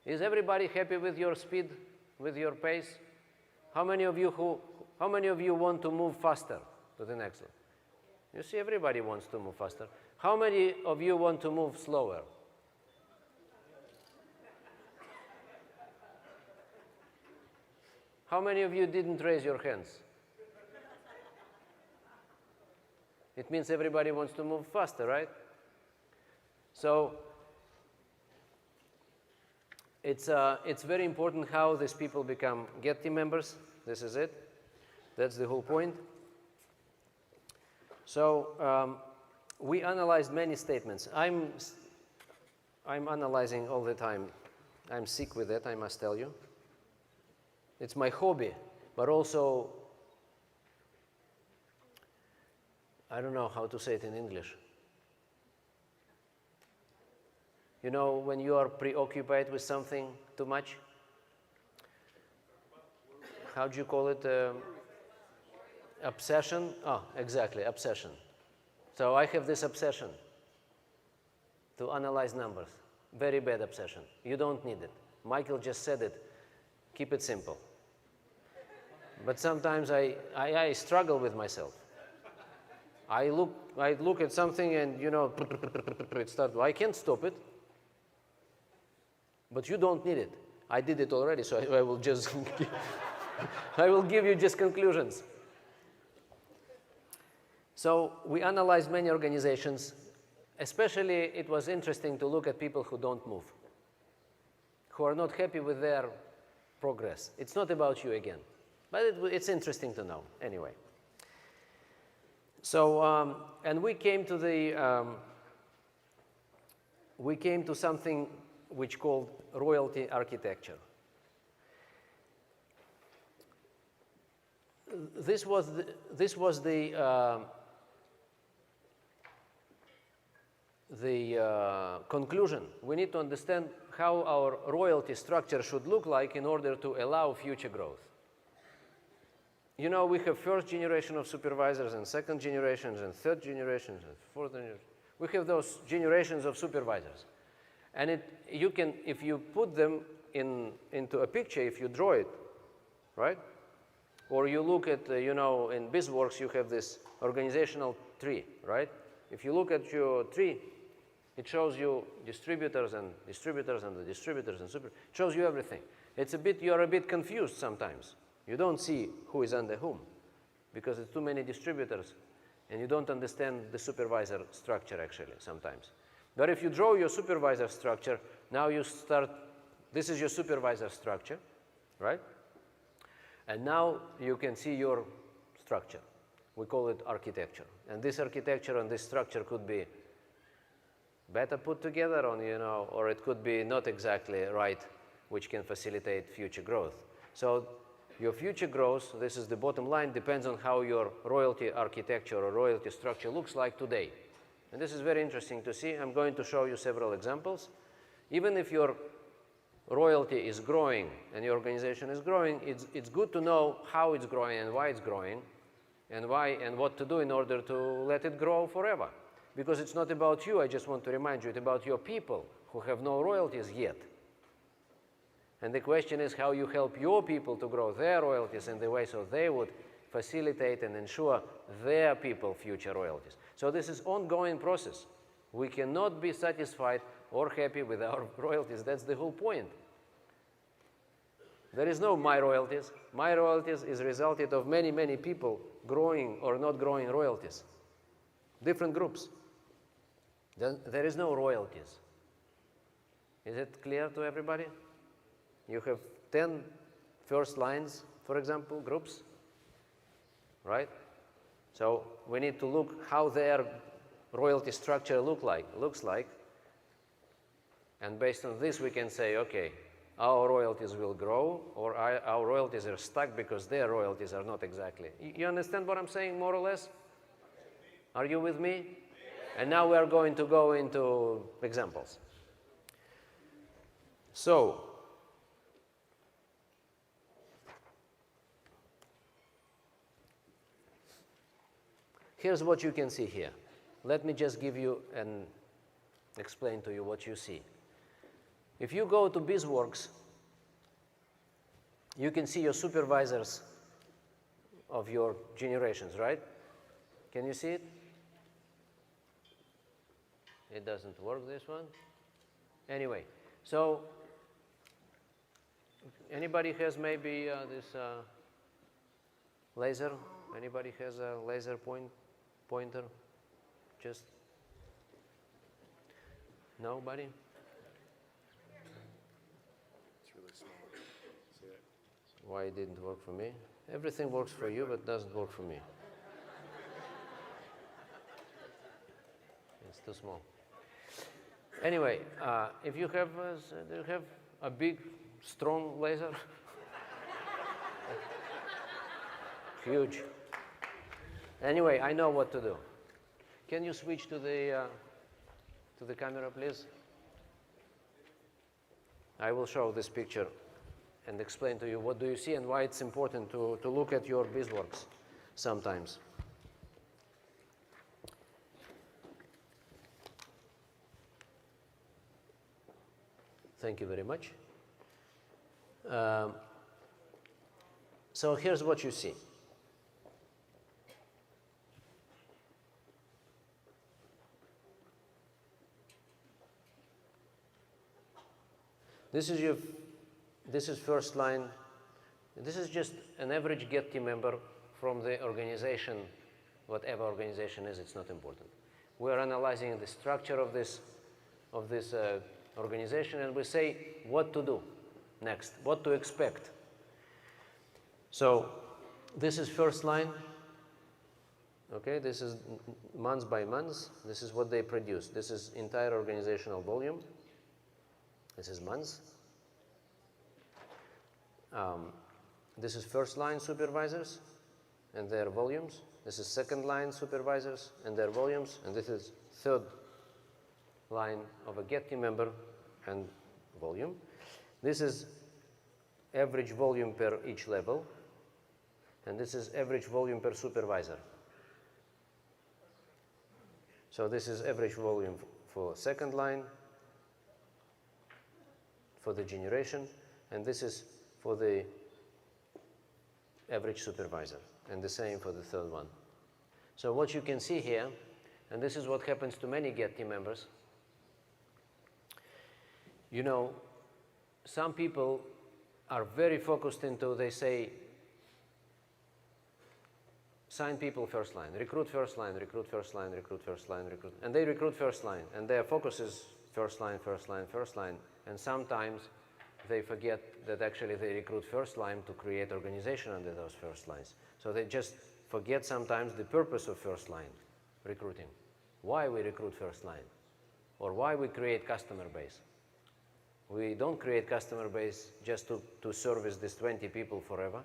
Is everybody happy with your speed, with your pace? How many of you want to move faster to the next one? You see, everybody wants to move faster. How many of you want to move slower? How many of you didn't raise your hands? It means everybody wants to move faster, right? So it's very important how these people become Get team members. This is it. That's the whole point. So we analyzed many statements. I'm analyzing all the time. I'm sick with it, I must tell you. It's my hobby, but also, I don't know how to say it in English. When you are preoccupied with something too much, how do you call it? Obsession? Oh, exactly, obsession. So I have this obsession to analyze numbers. Very bad obsession. You don't need it. Michael just said it. Keep it simple. But sometimes I struggle with myself. I look at something and, it starts. I can't stop it. But you don't need it. I did it already, so I will just I will give you just conclusions. So we analyzed many organizations. Especially, it was interesting to look at people who don't move, who are not happy with their progress. It's not about you again, but it's interesting to know anyway. So, and we came to something which called royalty architecture. This was the conclusion. We need to understand how our royalty structure should look like in order to allow future growth. We have first generation of supervisors and second generations and third generations and fourth generation. We have those generations of supervisors. And if you put them into a picture, if you draw it, right? Or you look at, in BizWorks, you have this organizational tree, right? If you look at your tree, it shows you distributors and the distributors and it shows you everything. You're a bit confused sometimes. You don't see who is under whom because it's too many distributors and you don't understand the supervisor structure actually sometimes. But if you draw your supervisor structure, now this is your supervisor structure, right? And now you can see your structure. We call it architecture. And this architecture and this structure could be better put together or it could be not exactly right, which can facilitate future growth. So your future growth, this is the bottom line, depends on how your royalty architecture or royalty structure looks like today. And this is very interesting to see. I'm going to show you several examples. Even if your royalty is growing and your organization is growing, it's good to know how it's growing and why it's growing and what to do in order to let it grow forever. Because it's not about you, I just want to remind you, it's about your people who have no royalties yet. And the question is how you help your people to grow their royalties in the way so they would facilitate and ensure their people future royalties. So this is ongoing process. We cannot be satisfied or happy with our royalties. That's the whole point. There is no my royalties. My royalties is resulted of many, many people growing or not growing royalties. Different groups. There is no royalties. Is it clear to everybody? You have 10 first lines, for example, groups, right? So we need to look how their royalty structure looks like. And based on this, we can say, okay, our royalties will grow, or our royalties are stuck because their royalties are not exactly. You understand what I'm saying, more or less? Are you with me? And now we are going to go into examples. So, here's what you can see here. Let me just give you and explain to you what you see. If you go to BizWorks, you can see your supervisors of your generations, right? Can you see it? It doesn't work, this one. Anyway, so anybody has maybe this laser? Anybody has a laser pointer? Just nobody? It's really small. See it? Why it didn't work for me? Everything works for you, but doesn't work for me. It's too small. Anyway, if you have, do you have a big, strong laser? Huge. Anyway, I know what to do. Can you switch to the camera, please? I will show this picture and explain to you what do you see and why it's important to look at your BizWorks sometimes. Thank you very much. So here's what you see. This is first line. This is just an average Get team member from the organization, whatever organization is, it's not important. We're analyzing the structure of this organization, and we say what to do next, what to expect. So this is first line. Okay, this is month by month. This is what they produce. This is entire organizational volume. This is months. This is first line supervisors and their volumes. This is second line supervisors and their volumes. And this is third line of a Get team member and volume. This is average volume per each level. And this is average volume per supervisor. So this is average volume for second line, for the generation, and this is for the average supervisor, and the same for the third one. So what you can see here, and this is what happens to many Get team members, you know, some people are very focused into, they say, sign people first line, recruit first line, recruit first line, recruit first line, recruit, and they recruit first line, and their focus is first line, first line, first line, and sometimes they forget that actually they recruit first line to create organization under those first lines. So they just forget sometimes the purpose of first line recruiting. Why we recruit first line, or why we create customer base. We don't create customer base just to service these 20 people forever,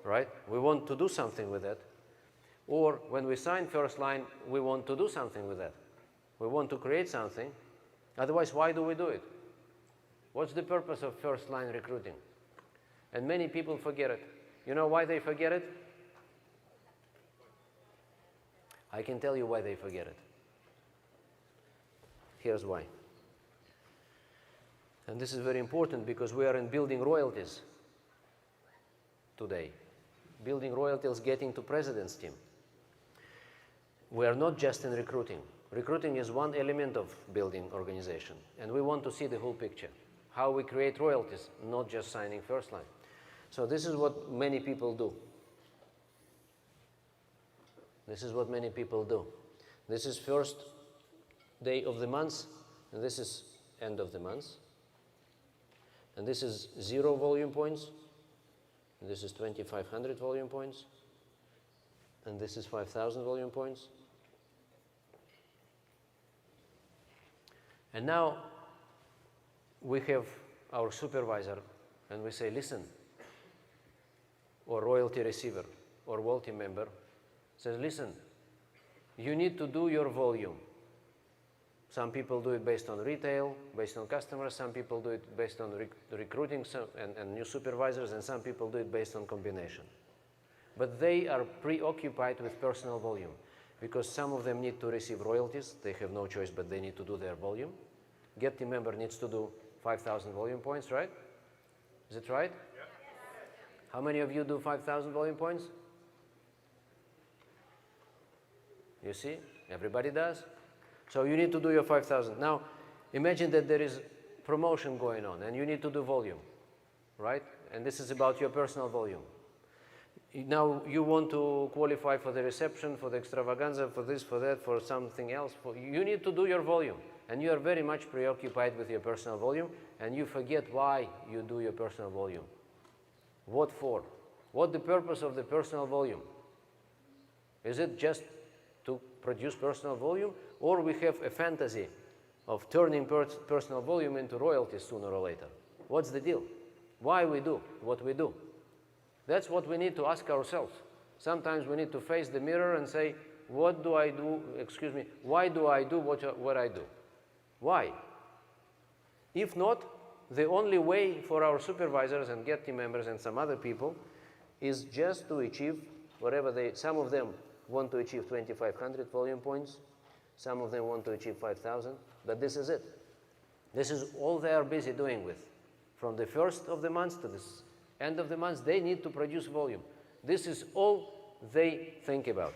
right? We want to do something with that. Or when we sign first line, we want to do something with that. We want to create something. Otherwise, why do we do it? What's the purpose of first line recruiting? And many people forget it. You know why they forget it? I can tell you why they forget it. Here's why. And this is very important because we are in building royalties today. Building royalties getting to president's team. We are not just in recruiting. Recruiting is one element of building organization, and we want to see the whole picture. How we create royalties, not just signing first line. So this is what many people do. This is what many people do. This is first day of the month, and this is end of the month. And this is 0 volume points, and this is 2,500 volume points, and this is 5,000 volume points. And now we have our supervisor, and we say, listen, or royalty receiver, or royalty member, says, listen, you need to do your volume. Some people do it based on retail, based on customers. Some people do it based on recruiting and new supervisors, and some people do it based on combination. But they are preoccupied with personal volume because some of them need to receive royalties. They have no choice, but they need to do their volume. Get team member needs to do 5,000 volume points, right? Is it right? Yeah. How many of you do 5,000 volume points? You see, everybody does. So you need to do your 5,000. Now, imagine that there is promotion going on and you need to do volume, right? And this is about your personal volume. Now you want to qualify for the reception, for the extravaganza, for this, for that, for something else. You need to do your volume. And you are very much preoccupied with your personal volume, and you forget why you do your personal volume. What for? What the purpose of the personal volume? Is it just to produce personal volume, or we have a fantasy of turning personal volume into royalties sooner or later? What's the deal? Why we do what we do? That's what we need to ask ourselves. Sometimes we need to face the mirror and say, what do I do, excuse me, why do I do what I do? Why? If not, the only way for our supervisors and GET team members and some other people is just to achieve whatever some of them want to achieve 2,500 volume points, some of them want to achieve 5,000, but this is it. This is all they are busy doing with. From the first of the month to the end of the month, they need to produce volume. This is all they think about.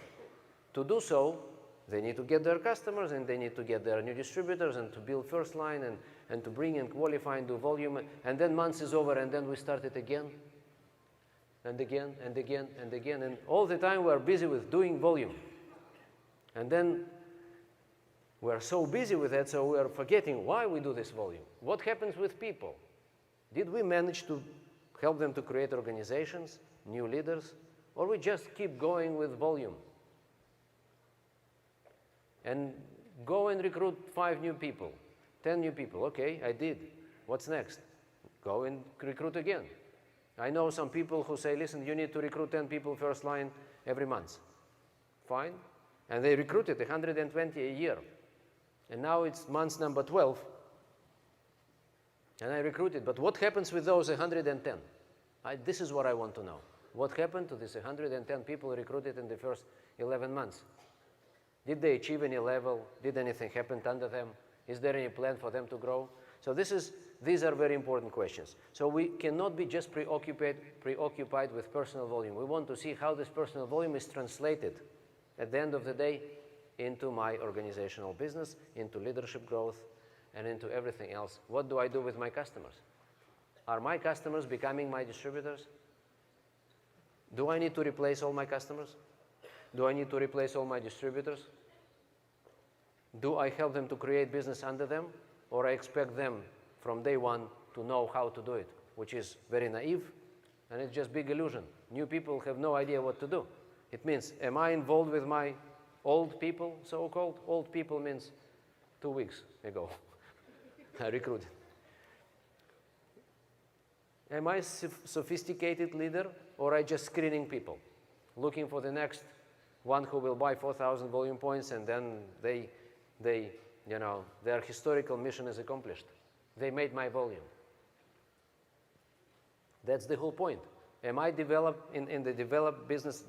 To do so, they need to get their customers, and they need to get their new distributors, and to build first line, and to bring and qualify and do volume, and then months is over, and then we start it again, and again, and again, and again, and all the time we are busy with doing volume. And then we are so busy with that, so we are forgetting why we do this volume. What happens with people? Did we manage to help them to create organizations, new leaders, or we just keep going with volume? And go and recruit 5 new people, 10 new people. Okay, I did. What's next? Go and recruit again. I know some people who say, listen, you need to recruit 10 people first line every month. Fine. And they recruited 120 a year. And now it's month number 12. And I recruited. But what happens with those 110? This is what I want to know. What happened to these 110 people recruited in the first 11 months? Did they achieve any level? Did anything happen under them? Is there any plan for them to grow? So these are very important questions. So we cannot be just preoccupied with personal volume. We want to see how this personal volume is translated at the end of the day into my organizational business, into leadership growth, and into everything else. What do I do with my customers? Are my customers becoming my distributors? Do I need to replace all my customers? Do I need to replace all my distributors? Do I help them to create business under them? Or I expect them from day one to know how to do it, which is very naive, and it's just big illusion. New people have no idea what to do. It means, am I involved with my old people, so-called? Old people means 2 weeks ago. I recruited. Am I a sophisticated leader, or I just screening people, looking for the next one who will buy 4,000 volume points, and then their historical mission is accomplished. They made my volume. That's the whole point. Am I in the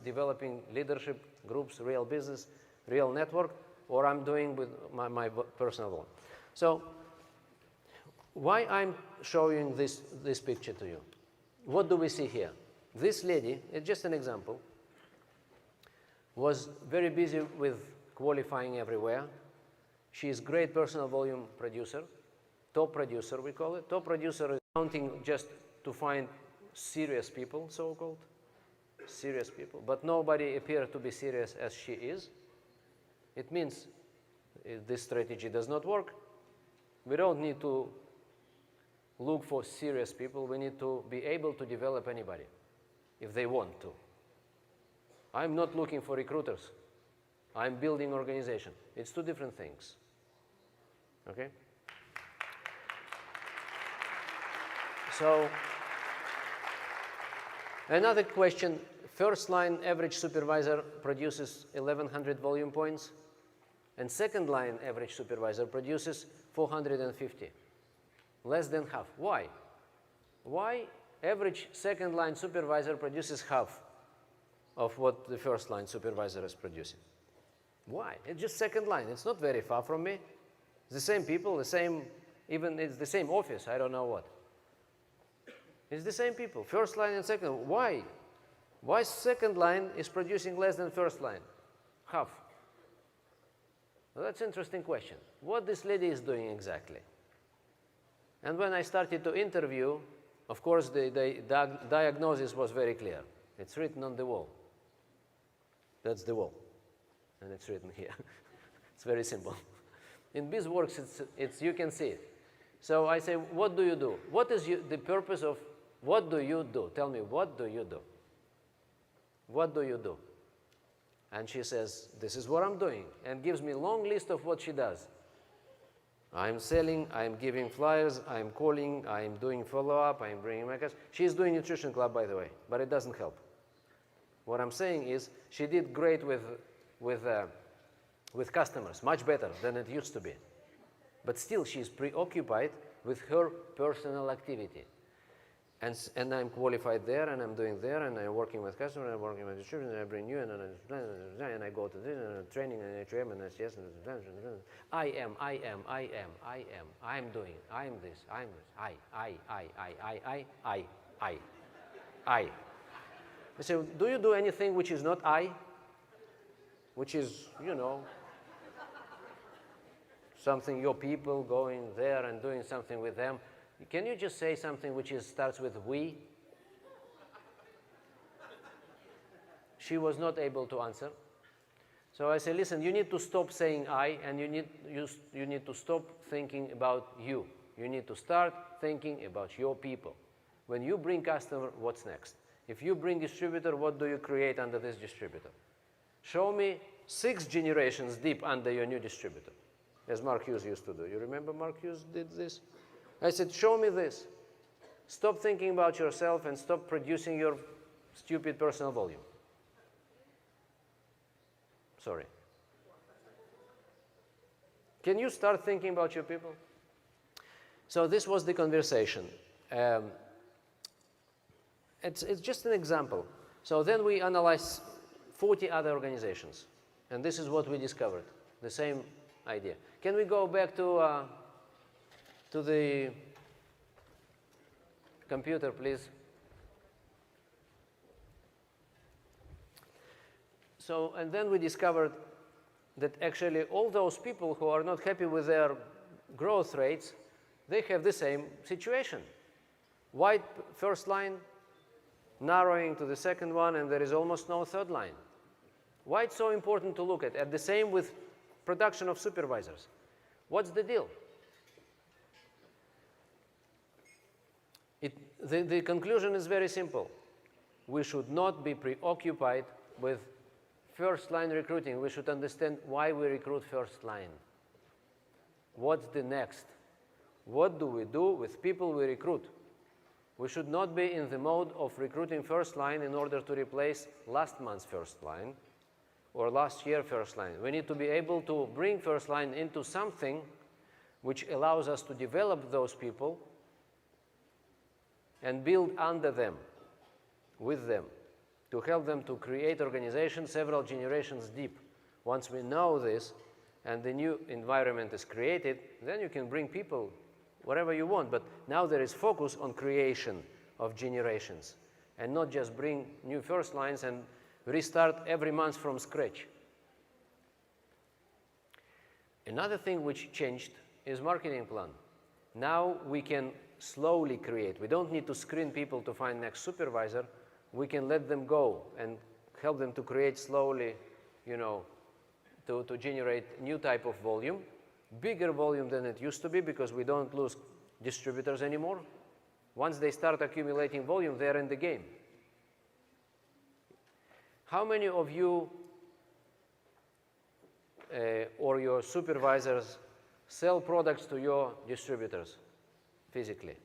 developing leadership groups, real business, real network, or I'm doing with my personal volume? So why I'm showing this picture to you? What do we see here? This lady, it's just an example, was very busy with qualifying everywhere, She is great personal volume producer, top producer we call it. Top producer is counting just to find serious people, so-called, serious people. But nobody appears to be serious as she is. It means if this strategy does not work, we don't need to look for serious people. We need to be able to develop anybody if they want to. I'm not looking for recruiters. I'm building organization. It's two different things. Okay? So, another question. First line average supervisor produces 1,100 volume points, and second line average supervisor produces 450. Less than half. Why? Why average second line supervisor produces half of what the first line supervisor is producing? Why? It's just second line. It's not very far from me. It's the same people, the same, even it's the same office, I don't know what. It's the same people, first line and second. Why? Why second line is producing less than first line? Half. Well, that's an interesting question. What this lady is doing exactly? And when I started to interview, of course, the diagnosis was very clear. It's written on the wall. That's the wall. And it's written here. It's very simple. In BizWorks, you can see it. So I say, what do you do? What is the purpose of what do you do? Tell me, what do you do? What do you do? And she says, this is what I'm doing, and gives me a long list of what she does. I'm selling, I'm giving flyers, I'm calling, I'm doing follow-up, I'm bringing my customers. She's doing Nutrition Club, by the way, but it doesn't help. What I'm saying is she did great with customers, much better than it used to be. But still, she's preoccupied with her personal activity. And I'm qualified there, and I'm doing there, and I'm working with customers, and I'm working with distributors, and I bring you, and I go to this, and training, and HM, and yes, and I'm doing, I'm this, I. So, do you do anything which is not I? Which is, you know, something your people going there and doing something with them. Can you just say something which starts with we? She was not able to answer. So I say, listen, you need to stop saying I, and you need to stop thinking about you. You need to start thinking about your people. When you bring customer, what's next? If you bring distributor, what do you create under this distributor? Show me 6 generations deep under your new distributor, as Mark Hughes used to do. You remember Mark Hughes did this? I said, show me this. Stop thinking about yourself and stop producing your stupid personal volume. Sorry. Can you start thinking about your people? So this was the conversation. It's just an example. So then we analyzed 40 other organizations. And this is what we discovered, the same idea. Can we go back to the computer, please? So, and then we discovered that actually all those people who are not happy with their growth rates, they have the same situation. White first line, narrowing to the second one, and there is almost no third line. Why it's so important to look at? And the same with production of supervisors. What's the deal? The conclusion is very simple. We should not be preoccupied with first line recruiting. We should understand why we recruit first line. What's the next? What do we do with people we recruit? We should not be in the mode of recruiting first line in order to replace last month's first line or last year's first line. We need to be able to bring first line into something which allows us to develop those people and build under them, with them, to help them to create organizations several generations deep. Once we know this and the new environment is created, then you can bring people wherever you want. But now there is focus on creation of generations and not just bring new first lines and restart every month from scratch. Another thing which changed is marketing plan. Now we can slowly create. We don't need to screen people to find next supervisor. We can let them go and help them to create slowly, you know, to generate new type of volume, bigger volume than it used to be because we don't lose distributors anymore. Once they start accumulating volume, they're in the game. How many of you or your supervisors sell products to your distributors physically?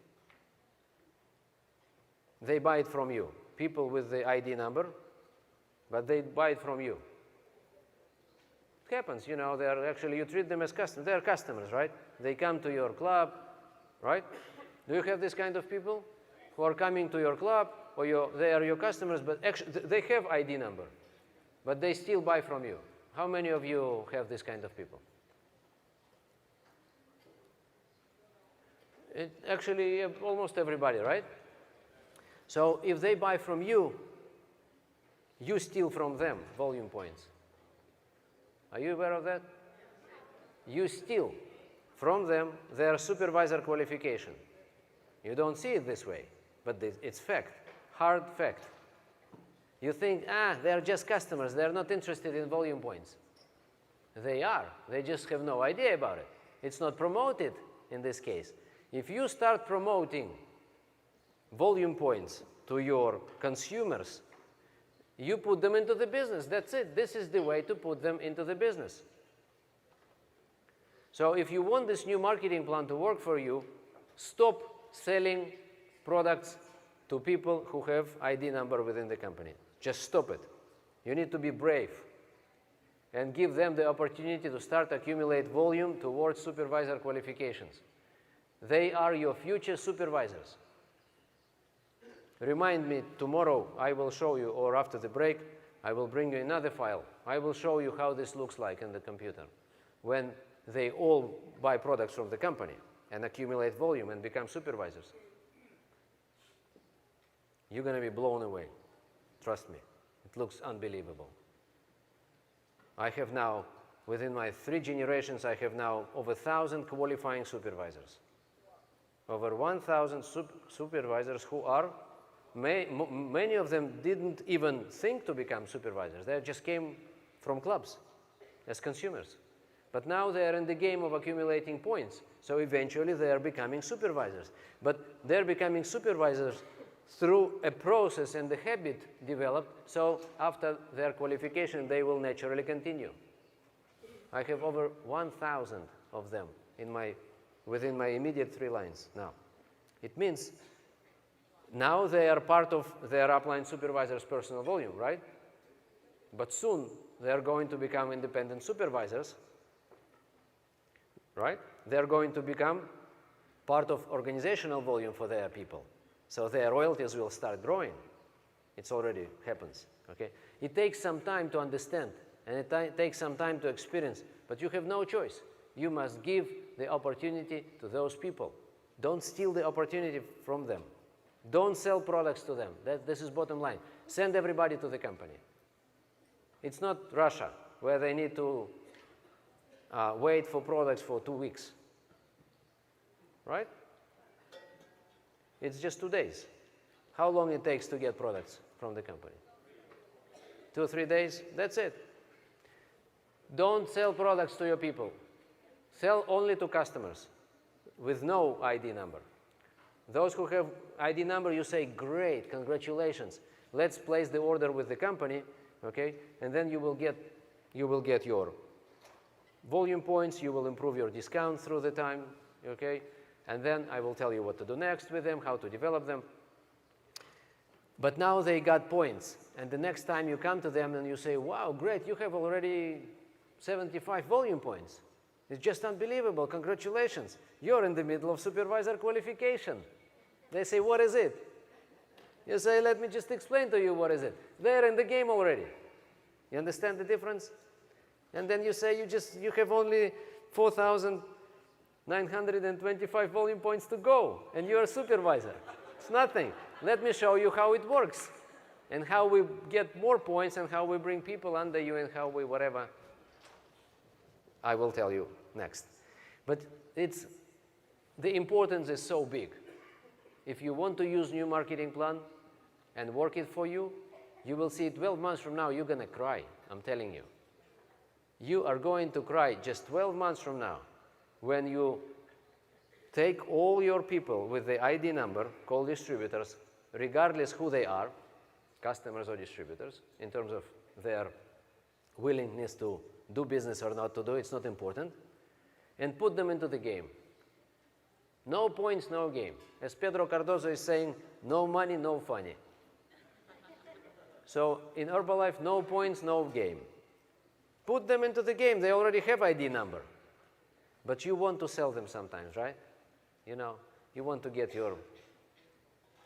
They buy it from you. People with the ID number, but they buy it from you. It happens, you know, they're actually, you treat them as customers. They're customers, right? They come to your club, right? Do you have this kind of people who are coming to your club, or they are your customers, but actually they have ID number, but they still buy from you? How many of you have this kind of people? Actually, almost everybody, right? So if they buy from you, you steal from them volume points. Are you aware of that? You steal from them their supervisor qualification. You don't see it this way, but it's fact, hard fact. You think, they're just customers, they're not interested in volume points. They are, they just have no idea about it. It's not promoted in this case. If you start promoting volume points to your consumers, you put them into the business. That's it. This is the way to put them into the business. So if you want this new marketing plan to work for you, stop selling products to people who have ID number within the company. Just stop it. You need to be brave and give them the opportunity to start accumulate volume towards supervisor qualifications. They are your future supervisors. Remind me tomorrow, I will show you, or after the break, I will bring you another file. I will show you how this looks like in the computer when they all buy products from the company and accumulate volume and become supervisors. You're going to be blown away. Trust me. It looks unbelievable. I have now, within my 3 generations, I have now over 1,000 qualifying supervisors. Over 1,000 supervisors who are, many of them didn't even think to become supervisors. They just came from clubs as consumers. But now they are in the game of accumulating points. So eventually they are becoming supervisors. But they're becoming supervisors through a process and the habit developed. So after their qualification, they will naturally continue. I have over 1,000 of them within my immediate 3 lines now. It means now they are part of their upline supervisor's personal volume, right? But soon they are going to become independent supervisors, right? They are going to become part of organizational volume for their people. So their royalties will start growing. It's already happens, okay? It takes some time to understand, and it takes some time to experience, but you have no choice. You must give the opportunity to those people. Don't steal the opportunity from them. Don't sell products to them. This is bottom line. Send everybody to the company. It's not Russia, where they need to wait for products for 2 weeks, right? It's just 2 days. How long it takes to get products from the company? 2 or 3 days, that's it. Don't sell products to your people. Sell only to customers with no ID number. Those who have ID number, you say, great, congratulations. Let's place the order with the company, okay? And then you will get your volume points, you will improve your discount through the time, okay? And then I will tell you what to do next with them, how to develop them. But now they got points. And the next time you come to them and you say, wow, great, you have already 75 volume points. It's just unbelievable, congratulations. You're in the middle of supervisor qualification. They say, what is it? You say, let me just explain to you what is it. They're in the game already. You understand the difference? And then you say you have only 4,925 volume points to go, and you're a supervisor. It's nothing. Let me show you how it works, and how we get more points, and how we bring people under you, and how we whatever. I will tell you next. But the importance is so big. If you want to use new marketing plan and work it for you, you will see 12 months from now, you're going to cry, I'm telling you. You are going to cry just 12 months from now when you take all your people with the ID number, called distributors, regardless who they are, customers or distributors, in terms of their willingness to do business or not to do, it's not important, and put them into the game. No points, no game. As Pedro Cardozo is saying, no money, no funny. So in Herbalife, no points, no game. Put them into the game. They already have ID number. But you want to sell them sometimes, right? You know, you want to get your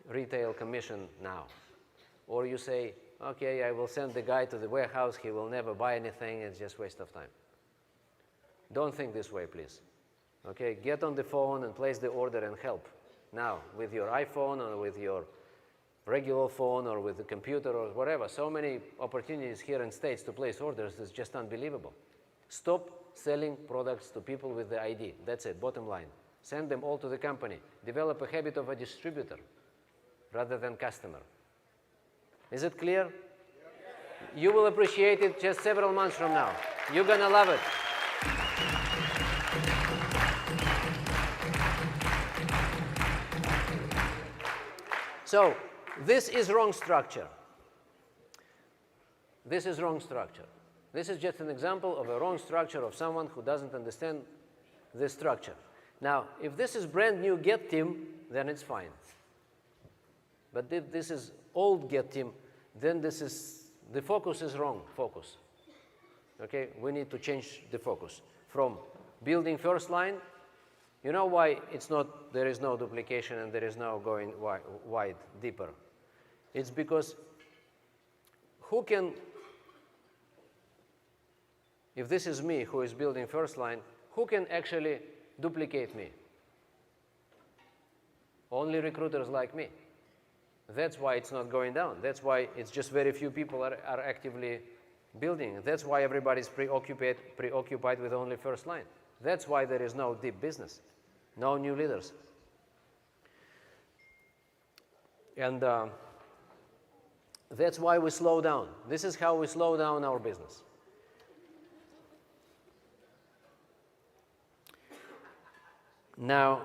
retail commission now. Or you say, okay, I will send the guy to the warehouse. He will never buy anything. It's just a waste of time. Don't think this way, please. Okay, get on the phone and place the order and help now with your iPhone or with your regular phone or with the computer or whatever. So many opportunities here in States to place orders is just unbelievable. Stop selling products to people with the ID. That's it, bottom line. Send them all to the company. Develop a habit of a distributor rather than customer. Is it clear? You will appreciate it just several months from now. You're gonna love it. So, this is wrong structure. This is wrong structure. This is just an example of a wrong structure of someone who doesn't understand this structure. Now, if this is brand new Get Team, then it's fine. But if this is old Get Team, then the focus is wrong focus. Okay, we need to change the focus from building first line. You know why there is no duplication and there is no going wide, deeper? It's because if this is me who is building first line, who can actually duplicate me? Only recruiters like me. That's why it's not going down. That's why it's just very few people are actively building. That's why everybody's preoccupied with only first line. That's why there is no deep business, no new leaders. And that's why we slow down. This is how we slow down our business. Now,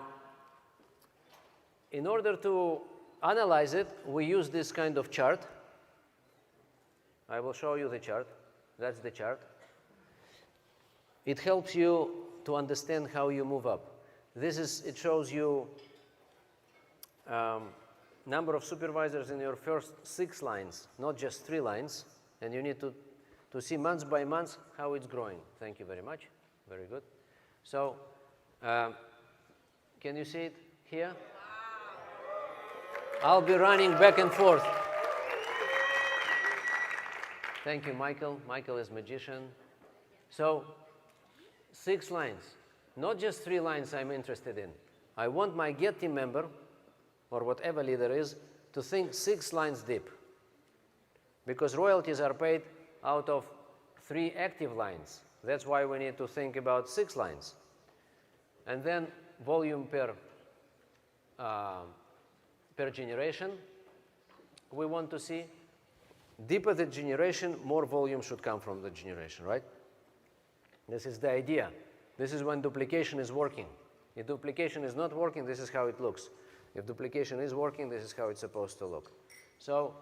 in order to analyze it, we use this kind of chart. I will show you the chart. That's the chart. It helps you to understand how you move up. It shows you number of supervisors in your first 6 lines, not just 3 lines. And you need to see month by month how it's growing. Thank you very much. Very good. So, can you see it here? I'll be running back and forth. Thank you, Michael. Michael is magician. So, 6 lines, not just 3 lines I'm interested in. I want my Get Team member, or whatever leader is, to think 6 lines deep. Because royalties are paid out of 3 active lines. That's why we need to think about 6 lines. And then volume per generation, we want to see deeper the generation, more volume should come from the generation, right? This is the idea. This is when duplication is working. If duplication is not working, this is how it looks. If duplication is working, this is how it's supposed to look. So,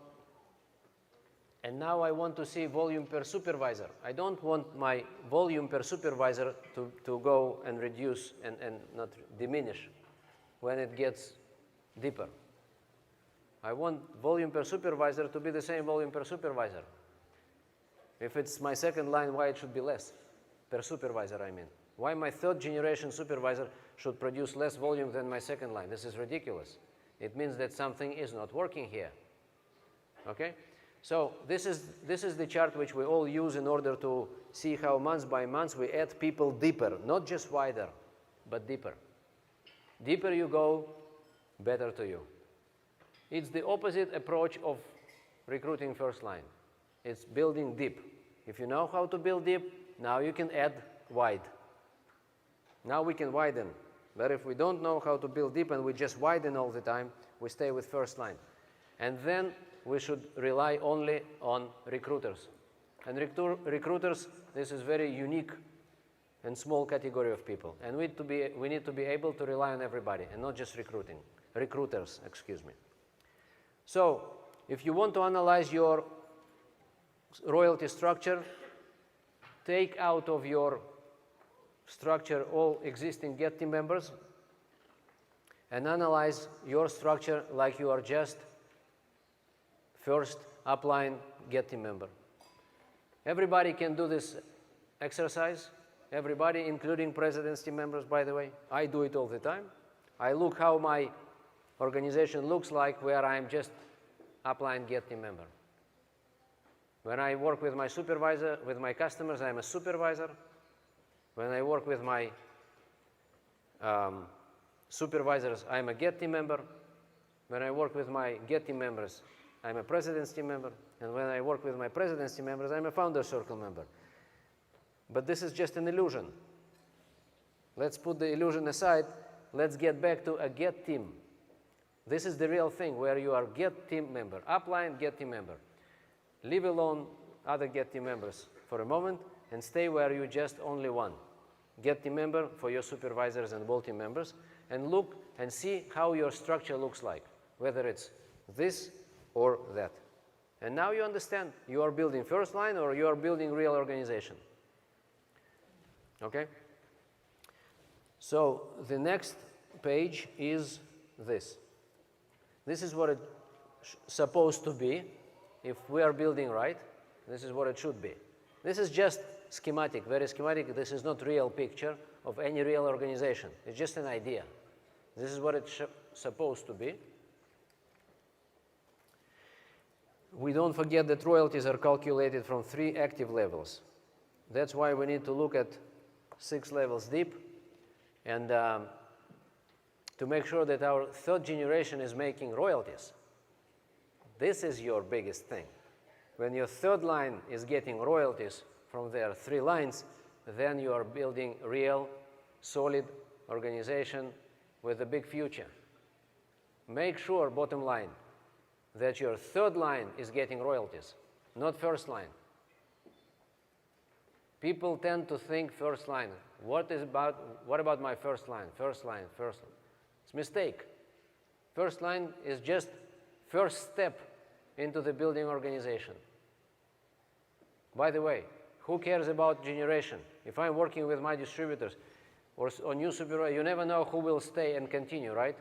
and now I want to see volume per supervisor. I don't want my volume per supervisor to go and reduce and not diminish when it gets deeper. I want volume per supervisor to be the same volume per supervisor. If it's my second line, why it should be less? Per supervisor, I mean. Why my 3rd generation supervisor should produce less volume than my second line? This is ridiculous. It means that something is not working here. Okay? So this is the chart which we all use in order to see how month by month we add people deeper, not just wider, but deeper. Deeper you go, better to you. It's the opposite approach of recruiting first line. It's building deep. If you know how to build deep, now you can add wide. Now we can widen. But if we don't know how to build deep and we just widen all the time, we stay with first line. And then we should rely only on recruiters. And recruiters, this is very unique and small category of people. And we need to be able to rely on everybody and not just recruiters, excuse me. So if you want to analyze your royalty structure, take out of your structure all existing Get team members and analyze your structure like you are just first upline Get team member. Everybody can do this exercise. Everybody, including president's team members, by the way. I do it all the time. I look how my organization looks like where I'm just upline Get team member. When I work with my supervisor, with my customers, I'm a supervisor. When I work with my supervisors, I'm a Get team member. When I work with my Get team members, I'm a president's team member. And when I work with my president's team members, I'm a founder's circle member. But this is just an illusion. Let's put the illusion aside. Let's get back to a Get team. This is the real thing where you are Get team member, upline Get team member. Leave alone other Get team members for a moment and stay where you just only one Get team member for your supervisors and Vault team members, and look and see how your structure looks like, whether it's this or that. And now you understand you are building first line or you are building real organization. Okay? So the next page is this. This is what it's supposed to be. If we are building right, this is what it should be. This is just schematic, very schematic. This is not real picture of any real organization. It's just an idea. This is what it's supposed to be. We don't forget that royalties are calculated from 3 active levels. That's why we need to look at 6 levels deep and to make sure that our 3rd generation is making royalties. This is your biggest thing. When your 3rd line is getting royalties from their 3 lines, then you are building real, solid organization with a big future. Make sure, bottom line, that your 3rd line is getting royalties, not first line. People tend to think first line. What about my first line? First line. It's a mistake. First line is just first step into the building organization. By the way, who cares about generation? If I'm working with my distributors or new supervisor, you never know who will stay and continue, right?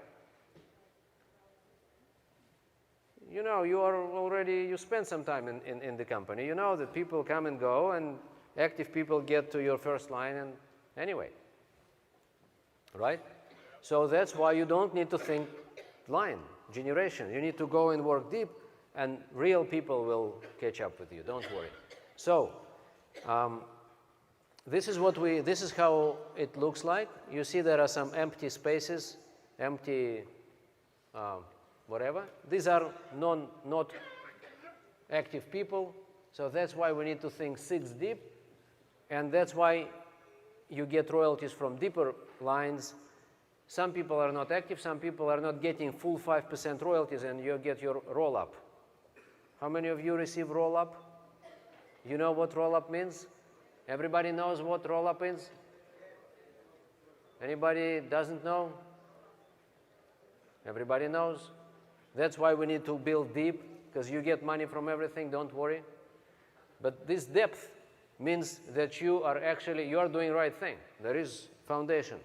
You know, you spend some time in the company. You know that people come and go, and active people get to your first line, and anyway, right? So that's why you don't need to think line, generation. You need to go and work deep, and real people will catch up with you. Don't worry. So this is how it looks like. You see there are some empty spaces, empty whatever. These are not active people. So that's why we need to think 6 deep. And that's why you get royalties from deeper lines. Some people are not active. Some people are not getting full 5% royalties, and you get your roll-up. How many of you receive roll-up? You know what roll-up means? Everybody knows what roll-up is? Anybody doesn't know? Everybody knows. That's why we need to build deep, because you get money from everything, don't worry. But this depth means that you are doing right thing. There is foundation.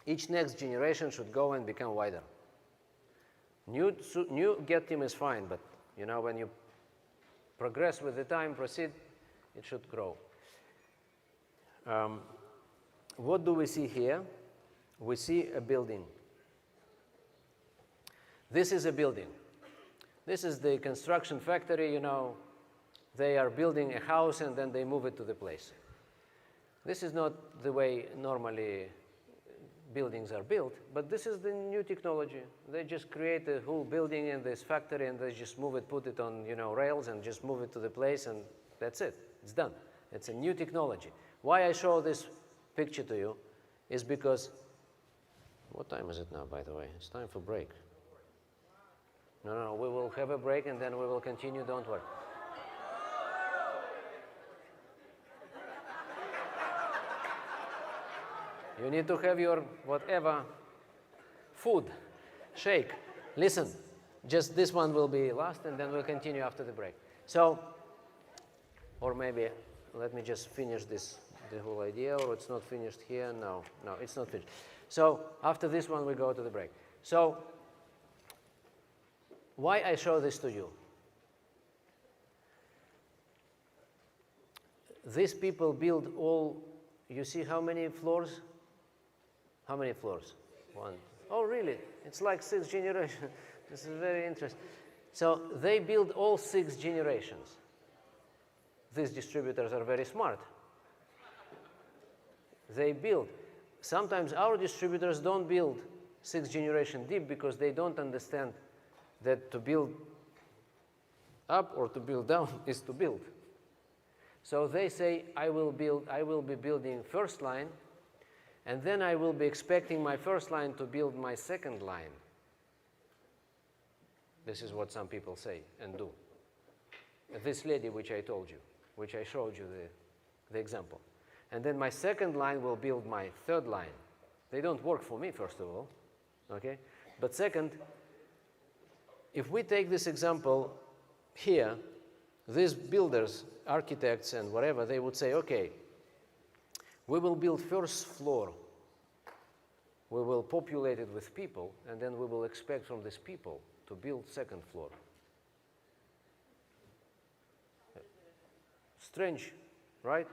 Each next generation should go and become wider. New Get team is fine, but you know, when you progress with the time, proceed, it should grow. What do we see here? We see a building. This is a building. This is the construction factory, you know. They are building a house and then they move it to the place. This is not the way normally buildings are built, but this is the new technology. They just create a whole building in this factory and they just move it, put it on, you know, rails and just move it to the place, and that's it. It's done. It's a new technology. Why I show this picture to you is because, what time is it now, by the way? It's time for break. No, we will have a break and then we will continue, don't worry. You need to have your whatever food, shake. Listen, just this one will be last and then we'll continue after the break. So, or maybe let me just finish this, the whole idea, or it's not finished here. No, it's not finished. So after this one, we go to the break. So why I show this to you? These people build all, you see how many floors? How many floors? One. Oh, really? It's like 6 generations. This is very interesting. So they build all 6 generations. These distributors are very smart. They build. Sometimes our distributors don't build 6 generation deep because they don't understand that to build up or to build down is to build. So they say, I will be building first line, and then I will be expecting my first line to build my second line. This is what some people say and do. This lady which I told you, which I showed you the example. And then my second line will build my third line. They don't work for me, first of all, okay? But second, if we take this example here, these builders, architects and whatever, they would say, okay, we will build first floor. We will populate it with people, and then we will expect from these people to build second floor. Strange, right?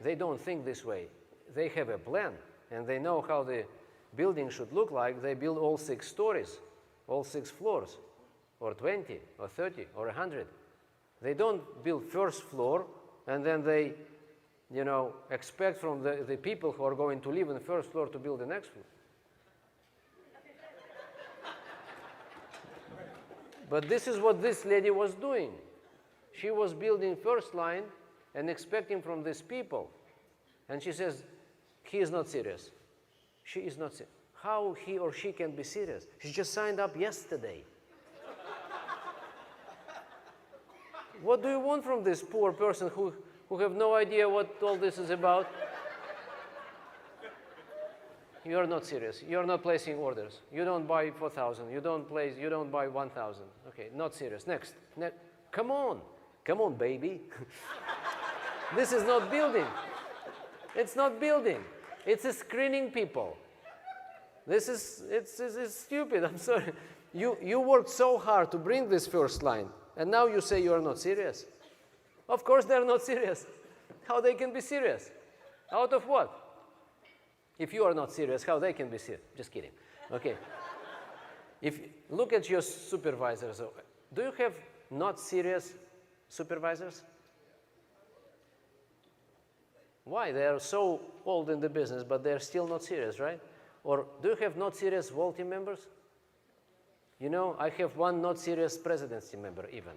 They don't think this way. They have a plan, and they know how the building should look like. They build all 6 stories, all 6 floors, or 20, or 30, or 100. They don't build first floor, and then they, expect from the people who are going to live in the first floor to build the next floor. But this is what this lady was doing. She was building first line and expecting from these people. And she says, he is not serious. She is not serious. How he or she can be serious? She just signed up yesterday. What do you want from this poor person who have no idea what all this is about? You're not serious. You're not placing orders. You don't buy 4,000. You don't buy 1,000. Okay, not serious. Next. Come on, baby. This is not building. It's not building. It's a screening people. It's stupid. I'm sorry. You worked so hard to bring this first line, and now you say you are not serious. Of course they're not serious. How they can be serious? Out of what? If you are not serious, how they can be serious? Just kidding. Okay. Look at your supervisors. Do you have not serious supervisors? Why? They are so old in the business, but they're still not serious, right? Or do you have not serious whole team members? I have one not serious presidency member even.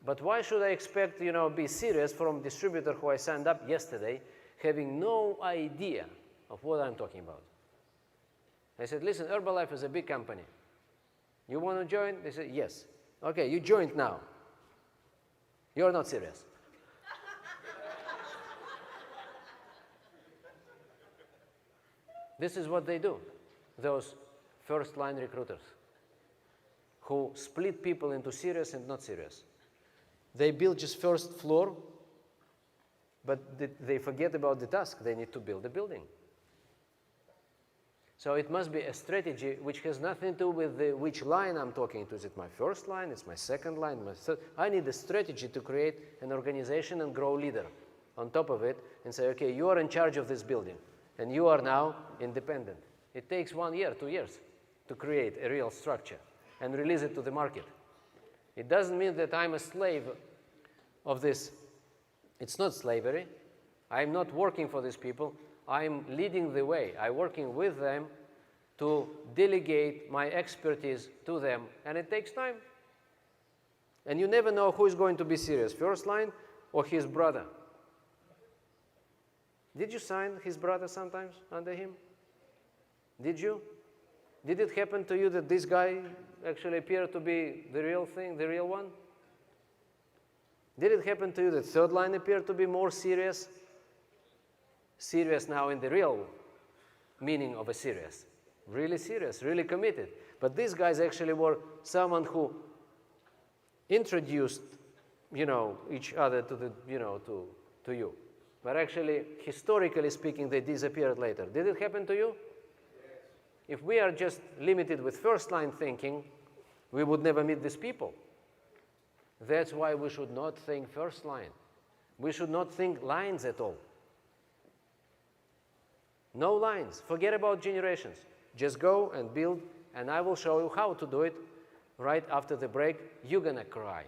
But why should I expect, be serious from a distributor who I signed up yesterday, having no idea of what I'm talking about? I said, listen, Herbalife is a big company. You want to join? They said, yes. Okay, you joined now. You're not serious. This is what they do, those first-line recruiters who split people into serious and not serious. They build just first floor, but they forget about the task. They need to build a building. So it must be a strategy which has nothing to do with which line I'm talking to. Is it my first line? It's my second line? My third? I need a strategy to create an organization and grow leader on top of it and say, okay, you are in charge of this building, and you are now independent. It takes 1 year, 2 years to create a real structure and release it to the market. It doesn't mean that I'm a slave of this. It's not slavery. I'm not working for these people. I'm leading the way. I'm working with them to delegate my expertise to them, and it takes time. And you never know who is going to be serious, first line or his brother. Did you sign his brother sometimes under him? Did you? Did it happen to you that this guy actually appeared to be the real thing, the real one? Did it happen to you that third line appeared to be more serious? Serious now in the real meaning of a serious. Really serious, really committed. But these guys actually were someone who introduced, each other to the, to you. But actually, historically speaking, they disappeared later. Did it happen to you? If we are just limited with first-line thinking, we would never meet these people. That's why we should not think first line. We should not think lines at all. No lines. Forget about generations. Just go and build, and I will show you how to do it right after the break. You're gonna cry.